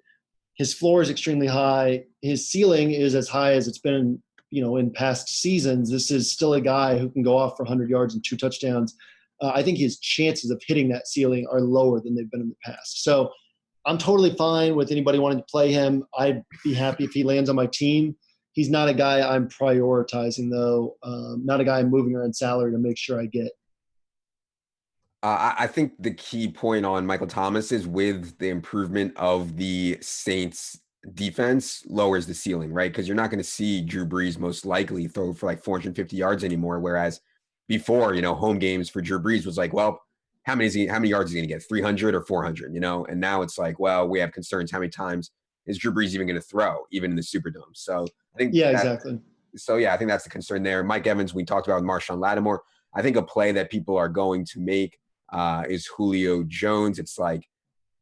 his floor is extremely high. His ceiling is as high as it's been, in past seasons. This is still a guy who can go off for 100 yards and 2 touchdowns. I think his chances of hitting that ceiling are lower than they've been in the past. So I'm totally fine with anybody wanting to play him. I'd be happy if he lands on my team. He's not a guy I'm prioritizing, though. Not a guy I'm moving around salary to make sure I get. I think the key point on Michael Thomas is with the improvement of the Saints defense lowers the ceiling, right? Because you're not going to see Drew Brees most likely throw for like 450 yards anymore. Whereas before, home games for Drew Brees was like, well, how many yards is he going to get? 300 or 400, And now it's like, well, we have concerns. How many times is Drew Brees even going to throw, even in the Superdome? So I think exactly. So yeah, I think that's the concern there. Mike Evans, we talked about with Marshawn Lattimore. I think a play that people are going to make is Julio Jones. It's like,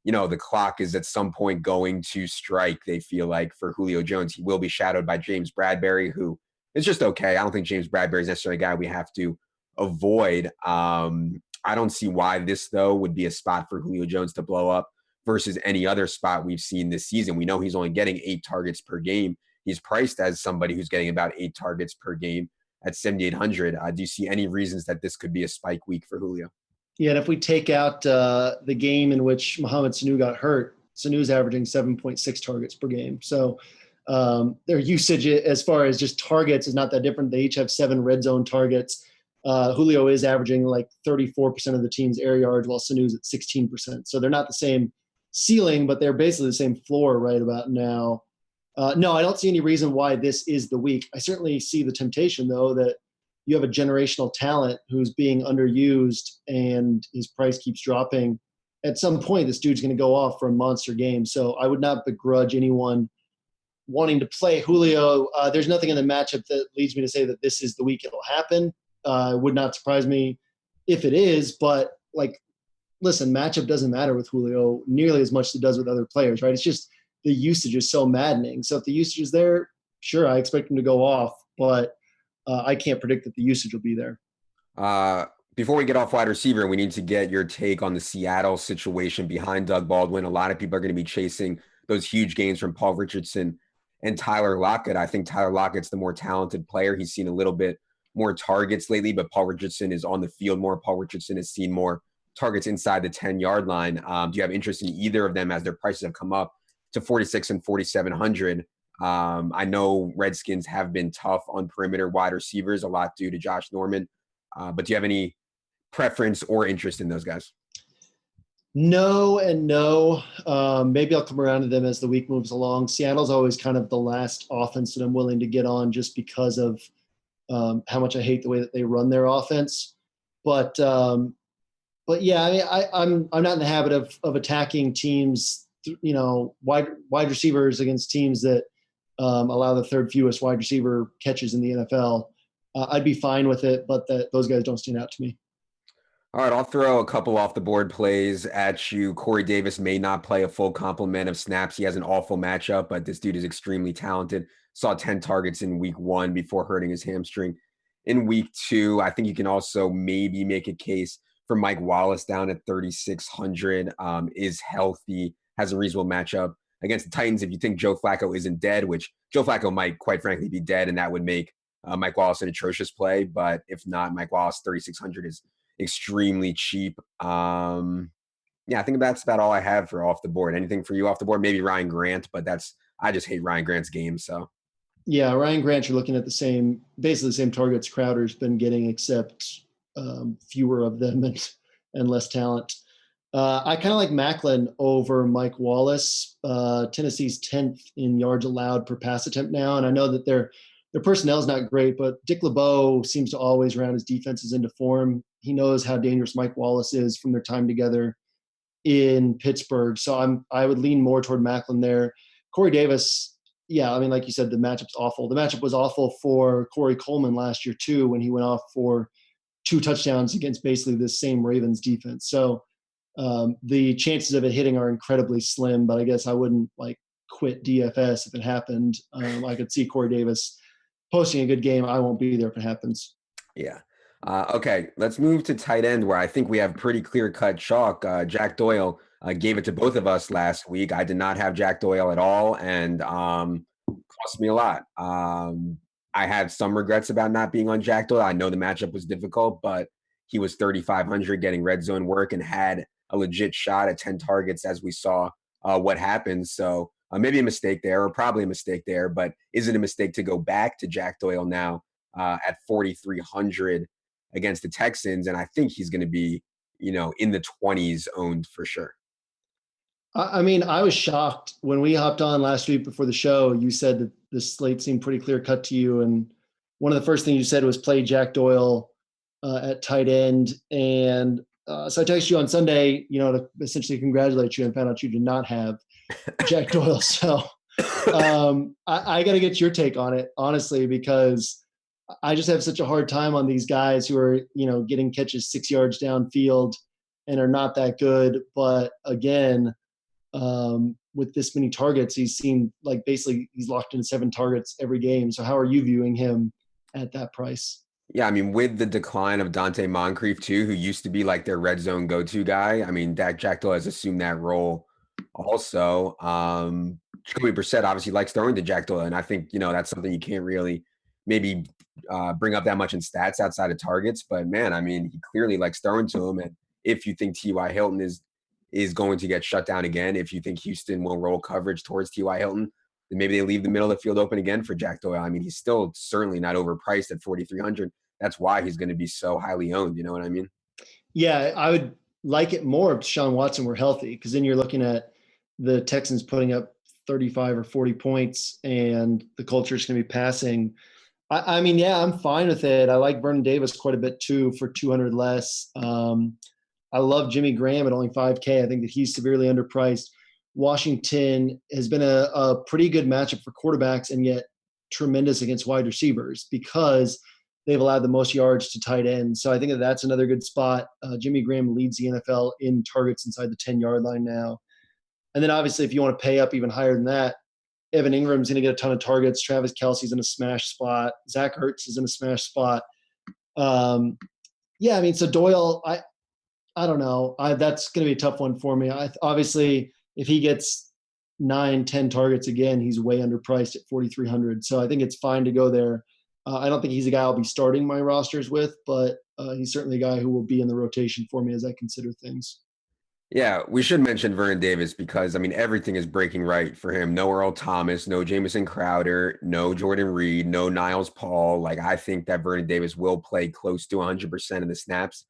the clock is at some point going to strike, they feel like, for Julio Jones. He will be shadowed by James Bradberry, who is just okay. I don't think James Bradberry is necessarily a guy we have to avoid. I don't see why this, though, would be a spot for Julio Jones to blow up versus any other spot we've seen this season. We know he's only getting 8 targets per game. He's priced as somebody who's getting about 8 targets per game at 7,800. Do you see any reasons that this could be a spike week for Julio? Yeah, and if we take out the game in which Mohamed Sanu got hurt, Sanu's averaging 7.6 targets per game. So their usage as far as just targets is not that different. They each have 7 red zone targets. Julio is averaging like 34% of the team's air yards, while Sanu's at 16%. So they're not the same ceiling, but they're basically the same floor right about now. No, I don't see any reason why this is the week. I certainly see the temptation, though, that you have a generational talent who's being underused and his price keeps dropping. At some point, this dude's going to go off for a monster game. So I would not begrudge anyone wanting to play Julio. There's nothing in the matchup that leads me to say that this is the week it'll happen. It would not surprise me if it is, but listen, matchup doesn't matter with Julio nearly as much as it does with other players, right? It's just the usage is so maddening. So if the usage is there, sure, I expect him to go off, but I can't predict that the usage will be there. Before we get off wide receiver, we need to get your take on the Seattle situation behind Doug Baldwin. A lot of people are going to be chasing those huge gains from Paul Richardson and Tyler Lockett. I think Tyler Lockett's the more talented player. He's seen a little bit more targets lately, but Paul Richardson is on the field more. Paul Richardson has seen more targets inside the 10-yard line. Do you have interest in either of them as their prices have come up to 46 and 4,700. I know Redskins have been tough on perimeter wide receivers, a lot due to Josh Norman. But do you have any preference or interest in those guys? No and no. Maybe I'll come around to them as the week moves along. Seattle's always kind of the last offense that I'm willing to get on just because of how much I hate the way that they run their offense. But yeah, I mean, I'm not in the habit of attacking teams, wide receivers against teams that allow the third fewest wide receiver catches in the NFL. I'd be fine with it, but those guys don't stand out to me. All right, I'll throw a couple off the board plays at you. Corey Davis may not play a full complement of snaps. He has an awful matchup, but this dude is extremely talented. Saw 10 targets in week 1 before hurting his hamstring. In week 2, I think you can also maybe make a case for Mike Wallace down at 3,600. Is healthy, has a reasonable matchup against the Titans. If you think Joe Flacco isn't dead, which Joe Flacco might quite frankly be dead, and that would make Mike Wallace an atrocious play. But if not, Mike Wallace 3,600 is extremely cheap. Yeah, I think that's about all I have for off the board. Anything for you off the board? Maybe Ryan Grant, but I just hate Ryan Grant's game. So yeah, Ryan Grant, you're looking at basically the same targets Crowder's been getting, except fewer of them and less talent. I kind of like Macklin over Mike Wallace. Tennessee's 10th in yards allowed per pass attempt now, and I know that their personnel is not great, but Dick LeBeau seems to always round his defenses into form. He knows how dangerous Mike Wallace is from their time together in Pittsburgh. So I would lean more toward Macklin there. Corey Davis, yeah, I mean, like you said, the matchup's awful. The matchup was awful for Corey Coleman last year too, when he went off for 2 touchdowns against basically the same Ravens defense. So the chances of it hitting are incredibly slim, but I guess I wouldn't quit DFS if it happened. I could see Corey Davis posting a good game. I won't be there if it happens. yeah. Okay, let's move to tight end, where I think we have pretty clear-cut chalk. Jack Doyle gave it to both of us last week. I did not have Jack Doyle at all, and cost me a lot. I had some regrets about not being on Jack Doyle. I know the matchup was difficult, but he was 3,500 getting red zone work and had a legit shot at 10 targets, as we saw what happened. So maybe a mistake there, or probably a mistake there, but is it a mistake to go back to Jack Doyle now at 4,300 against the Texans? And I think he's going to be, in the 20s owned for sure. I mean, I was shocked when we hopped on last week before the show. You said that the slate seemed pretty clear cut to you. And one of the first things you said was play Jack Doyle at tight end. And so I texted you on Sunday, to essentially congratulate you, and found out you did not have Jack Doyle. So I got to get your take on it, honestly, because I just have such a hard time on these guys who are, getting catches 6 yards downfield and are not that good. But again, with this many targets, he seemed like basically he's locked in 7 targets every game. So how are you viewing him at that price? Yeah, I mean, with the decline of Dante Moncrief too, who used to be like their red zone go-to guy, I mean, Jack Doyle has assumed that role also. Jacoby Brissett obviously likes throwing to Jack Doyle, and I think, that's something you can't really maybe bring up that much in stats outside of targets. But man, I mean, he clearly likes throwing to him. And if you think T.Y. Hilton is going to get shut down again, if you think Houston will roll coverage towards T.Y. Hilton, then maybe they leave the middle of the field open again for Jack Doyle. I mean, he's still certainly not overpriced at 4,300. That's why he's going to be so highly owned. You know what I mean? Yeah, I would like it more if Deshaun Watson were healthy, because then you're looking at the Texans putting up 35 or 40 points and the culture is going to be passing. I mean, yeah, I'm fine with it. I like Vernon Davis quite a bit too for 200 less. I love Jimmy Graham at only 5K. I think that he's severely underpriced. Washington has been a pretty good matchup for quarterbacks, and yet tremendous against wide receivers because they've allowed the most yards to tight ends. So I think that that's another good spot. Jimmy Graham leads the NFL in targets inside the 10-yard line now. And then obviously if you want to pay up even higher than that, Evan Ingram's going to get a ton of targets. Travis Kelce's in a smash spot. Zach Ertz is in a smash spot. Yeah, I mean, so Doyle, I don't know. That's going to be a tough one for me. Obviously, if he gets 9-10 targets again, he's way underpriced at 4,300. So I think it's fine to go there. I don't think he's a guy I'll be starting my rosters with, but he's certainly a guy who will be in the rotation for me as I consider things. Yeah, we should mention Vernon Davis because I mean everything is breaking right for him. No Earl Thomas, no Jamison Crowder, no Jordan Reed, no Niles Paul. Like I think that Vernon Davis will play close to 100% of the snaps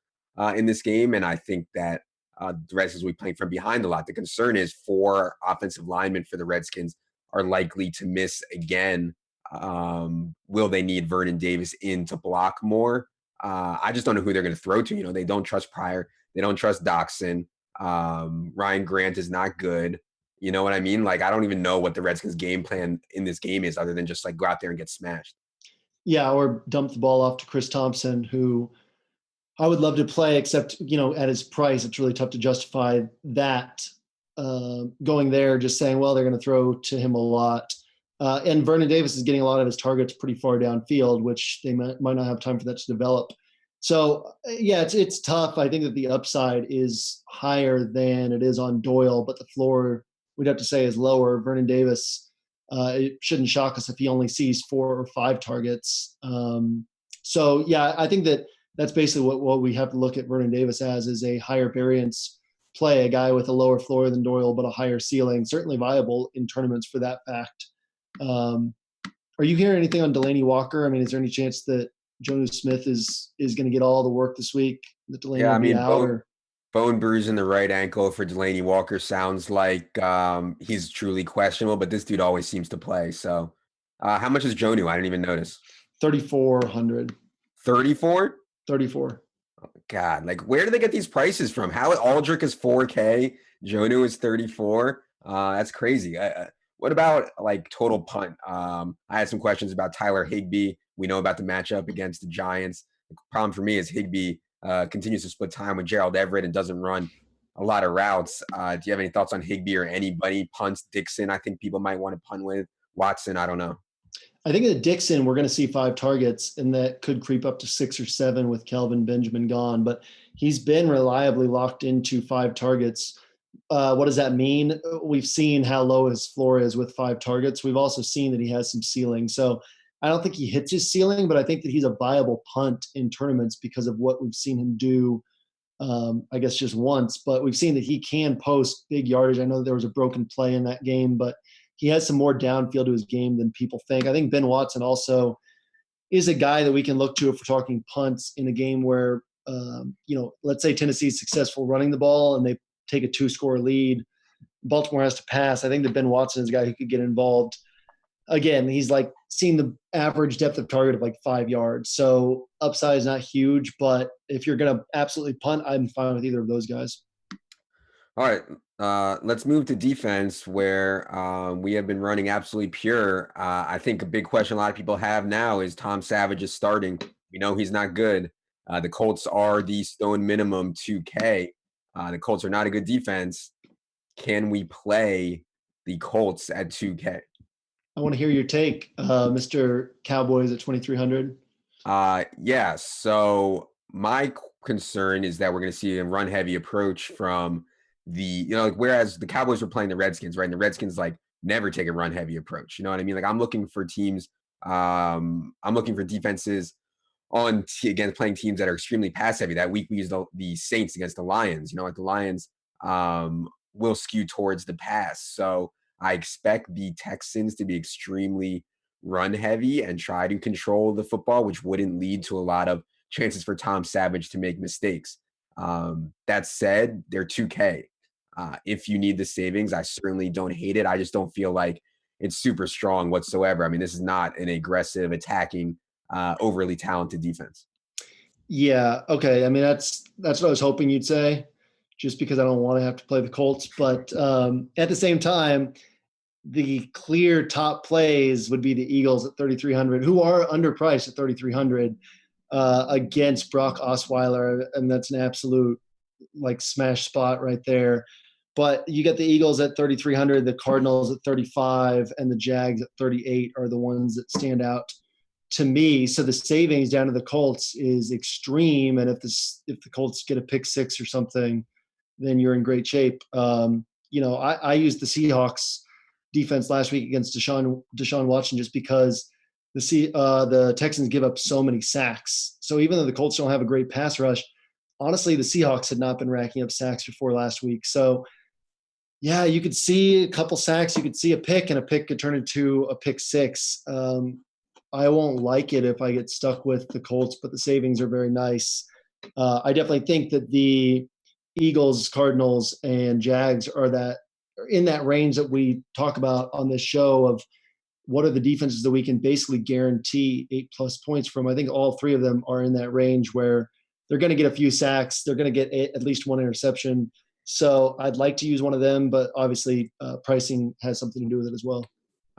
in this game, and I think that the Redskins will be playing from behind a lot. The concern is 4 offensive linemen for the Redskins are likely to miss again. Will they need Vernon Davis in to block more? I just don't know who they're going to throw to. You know, they don't trust Pryor, they don't trust Doxson. Ryan Grant is not good. You know what I mean? Like, I don't even know what the Redskins game plan in this game is other than just like go out there and get smashed. Yeah, or dump the ball off to Chris Thompson, who I would love to play, except, at his price, it's really tough to justify that going there, just saying, well, they're going to throw to him a lot. And Vernon Davis is getting a lot of his targets pretty far downfield, which they might not have time for that to develop. So, yeah, it's tough. I think that the upside is higher than it is on Doyle, but the floor, we'd have to say, is lower. Vernon Davis, it shouldn't shock us if he only sees 4 or 5 targets. So, yeah, I think that's basically what we have to look at Vernon Davis as, is a higher variance play, a guy with a lower floor than Doyle, but a higher ceiling, certainly viable in tournaments for that fact. Are you hearing anything on Delaney Walker? I mean, is there any chance that Jonnu Smith is going to get all the work this week, that Delaney Yeah, will I be mean, out? Or bone bruise in the right ankle for Delaney Walker sounds like he's truly questionable, but this dude always seems to play. So, how much is Jonu? I didn't even notice. 3,400. 34? 34. God, like where do they get these prices from? How Aldrich is 4K, Jonu is 34. That's crazy. What about like total punt? I had some questions about Tyler Higbee. We know about the matchup against the Giants. The problem for me is Higbee continues to split time with Gerald Everett and doesn't run a lot of routes. Do you have any thoughts on Higbee or anybody? Punts, Dixon, I think people might want to punt with. Watson, I don't know. I think at Dixon, we're going to see 5 targets, and that could creep up to 6 or 7 with Kelvin Benjamin gone. But he's been reliably locked into 5 targets. What does that mean? We've seen how low his floor is with 5 targets. We've also seen that he has some ceiling. So I don't think he hits his ceiling, but I think that he's a viable punt in tournaments because of what we've seen him do, I guess just once. But we've seen that he can post big yardage. I know there was a broken play in that game, but he has some more downfield to his game than people think. I think Ben Watson also is a guy that we can look to if we're talking punts in a game where, let's say Tennessee's successful running the ball and they take a 2-score lead. Baltimore has to pass. I think that Ben Watson is a guy who could get involved. Again, he's like seeing the average depth of target of like 5 yards. So upside is not huge, but if you're going to absolutely punt, I'm fine with either of those guys. All right, let's move to defense where we have been running absolutely pure. I think a big question a lot of people have now is Tom Savage is starting. We know he's not good. The Colts are the stone minimum 2K. The Colts are not a good defense. Can we play the Colts at 2K? I want to hear your take, Mr. Cowboys at 2,300. Yeah. So my concern is that we're going to see a run heavy approach from whereas the Cowboys were playing the Redskins, right? And the Redskins like never take a run heavy approach. You know what I mean? Like I'm looking for teams. I'm looking for defenses against playing teams that are extremely pass heavy. That week we used the Saints against the Lions. You know, like the Lions will skew towards the pass. So I expect the Texans to be extremely run heavy and try to control the football, which wouldn't lead to a lot of chances for Tom Savage to make mistakes. That said, they're 2K. If you need the savings, I certainly don't hate it. I just don't feel like it's super strong whatsoever. I mean, this is not an aggressive, attacking, overly talented defense. Yeah. Okay. I mean, that's what I was hoping you'd say, just because I don't want to have to play the Colts. But at the same time, the clear top plays would be the Eagles at 3,300, who are underpriced at 3,300 against Brock Osweiler, and that's an absolute like smash spot right there. But you get the Eagles at 3,300, the Cardinals at 35, and the Jags at 38 are the ones that stand out to me. So the savings down to the Colts is extreme, and if the Colts get a pick 6 or something, then you're in great shape. I used the Seahawks defense last week against Deshaun Watson just because the Texans give up so many sacks. So even though the Colts don't have a great pass rush, honestly, the Seahawks had not been racking up sacks before last week. So, yeah, you could see a couple sacks. You could see a pick, and a pick could turn into a pick six. I won't like it if I get stuck with the Colts, but the savings are very nice. I definitely think that the Eagles, Cardinals, and Jags are in that range that we talk about on this show of what are the defenses that we can basically guarantee 8+ points from. I think all three of them are in that range where they're going to get a few sacks. They're going to get at least one interception. So I'd like to use one of them, but obviously pricing has something to do with it as well.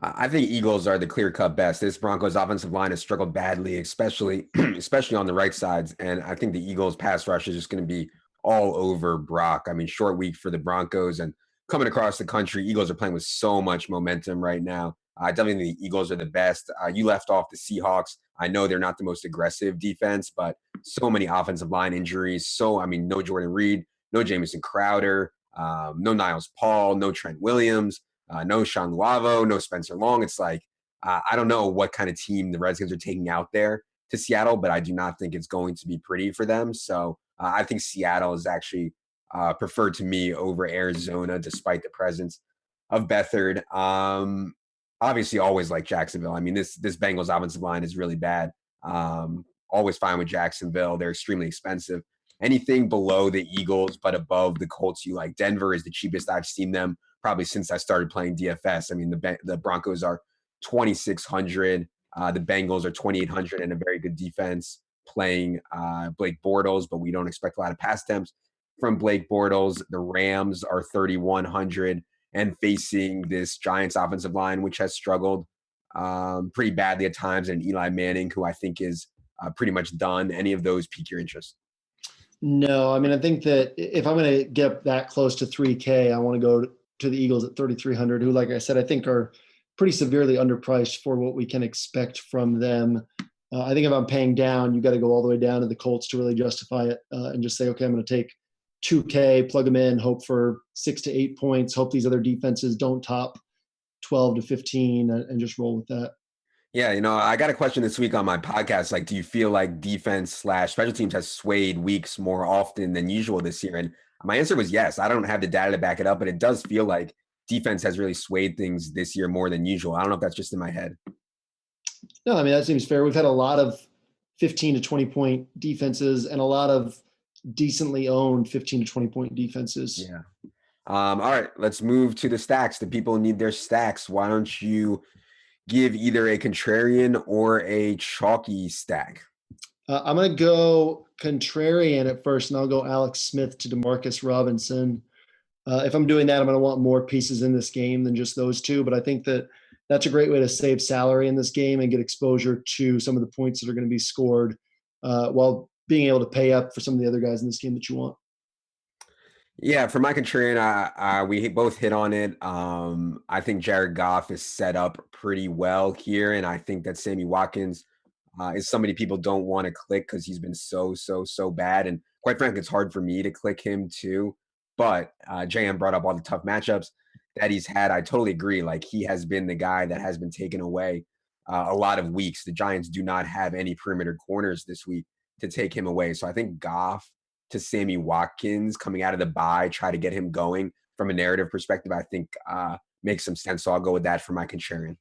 I think Eagles are the clear-cut best. This Broncos offensive line has struggled badly, especially on the right sides. And I think the Eagles pass rush is just going to be all over Brock. I mean, short week for the Broncos and coming across the country, Eagles are playing with so much momentum right now. I definitely think the Eagles are the best. You left off the Seahawks. I know they're not the most aggressive defense, but so many offensive line injuries. No Jordan Reed, no Jamison Crowder, no Niles Paul, no Trent Williams. No Sean Luavo, no Spencer Long. It's like, I don't know what kind of team the Redskins are taking out there to Seattle, but I do not think it's going to be pretty for them. So I think Seattle is actually preferred to me over Arizona, despite the presence of Beathard. Obviously, always like Jacksonville. I mean, this Bengals offensive line is really bad. Always fine with Jacksonville. They're extremely expensive. Anything below the Eagles, but above the Colts, you like. Denver is the cheapest I've seen them probably since I started playing DFS. I mean, the Broncos are 2,600. The Bengals are 2,800 and a very good defense playing Blake Bortles, but we don't expect a lot of pass attempts from Blake Bortles. The Rams are 3,100 and facing this Giants offensive line, which has struggled pretty badly at times, and Eli Manning, who I think is pretty much done. Any of those pique your interest? No, I mean, I think that if I'm going to get that close to 3K, I want to go to the Eagles at 3,300, who, like I said, I think are pretty severely underpriced for what we can expect from them. I think if I'm paying down, you got to go all the way down to the Colts to really justify it and just say, okay, I'm going to take 2K, plug them in, hope for 6 to 8 points, hope these other defenses don't top 12 to 15 and just roll with that. Yeah, I got a question this week on my podcast. Like, do you feel like defense/special teams has swayed weeks more often than usual this year? And my answer was yes. I don't have the data to back it up, but it does feel like defense has really swayed things this year more than usual. I don't know if that's just in my head. No, I mean, that seems fair. We've had a lot of 15 to 20 point defenses and a lot of decently owned 15 to 20 point defenses. Yeah. All right, let's move to the stacks. The people need their stacks. Why don't you give either a contrarian or a chalky stack? I'm going to go contrarian at first, and I'll go Alex Smith to Demarcus Robinson. If I'm doing that, I'm going to want more pieces in this game than just those two. But I think that that's a great way to save salary in this game and get exposure to some of the points that are going to be scored while being able to pay up for some of the other guys in this game that you want. Yeah, for my contrarian, we both hit on it. I think Jared Goff is set up pretty well here, and I think that Sammy Watkins is somebody people don't want to click because he's been so bad. And quite frankly, it's hard for me to click him too. But JM brought up all the tough matchups that he's had. I totally agree. Like, he has been the guy that has been taken away a lot of weeks. The Giants do not have any perimeter corners this week to take him away. So I think Goff to Sammy Watkins coming out of the bye, try to get him going from a narrative perspective, I think makes some sense. So I'll go with that for my contrarian.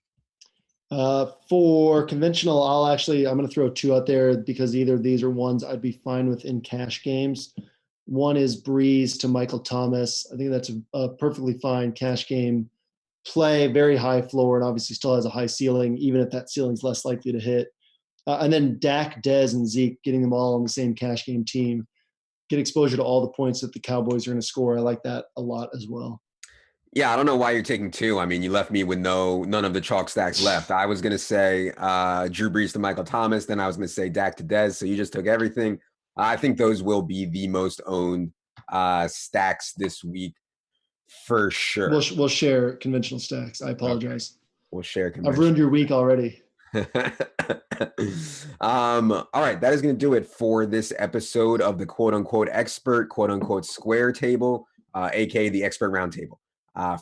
For conventional, I'm going to throw two out there because either of these are ones I'd be fine with in cash games. One is Breeze to Michael Thomas. I think that's a perfectly fine cash game play, very high floor, and obviously still has a high ceiling, even if that ceiling's less likely to hit. And then Dak, Dez, and Zeke, getting them all on the same cash game team. Get exposure to all the points that the Cowboys are going to score. I like that a lot as well. Yeah, I don't know why you're taking two. I mean, you left me with none of the chalk stacks left. I was going to say Drew Brees to Michael Thomas. Then I was going to say Dak to Dez. So you just took everything. I think those will be the most owned stacks this week for sure. We'll share conventional stacks. I apologize. Okay. We'll share I've ruined your week already. All right, that is going to do it for this episode of the quote-unquote expert, quote-unquote square table, aka the expert roundtable.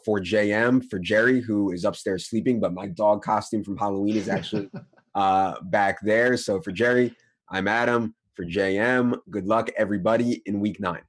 For JM, for Jerry, who is upstairs sleeping, but my dog costume from Halloween is actually back there. So for Jerry, I'm Adam. For JM, good luck, everybody, in week 9.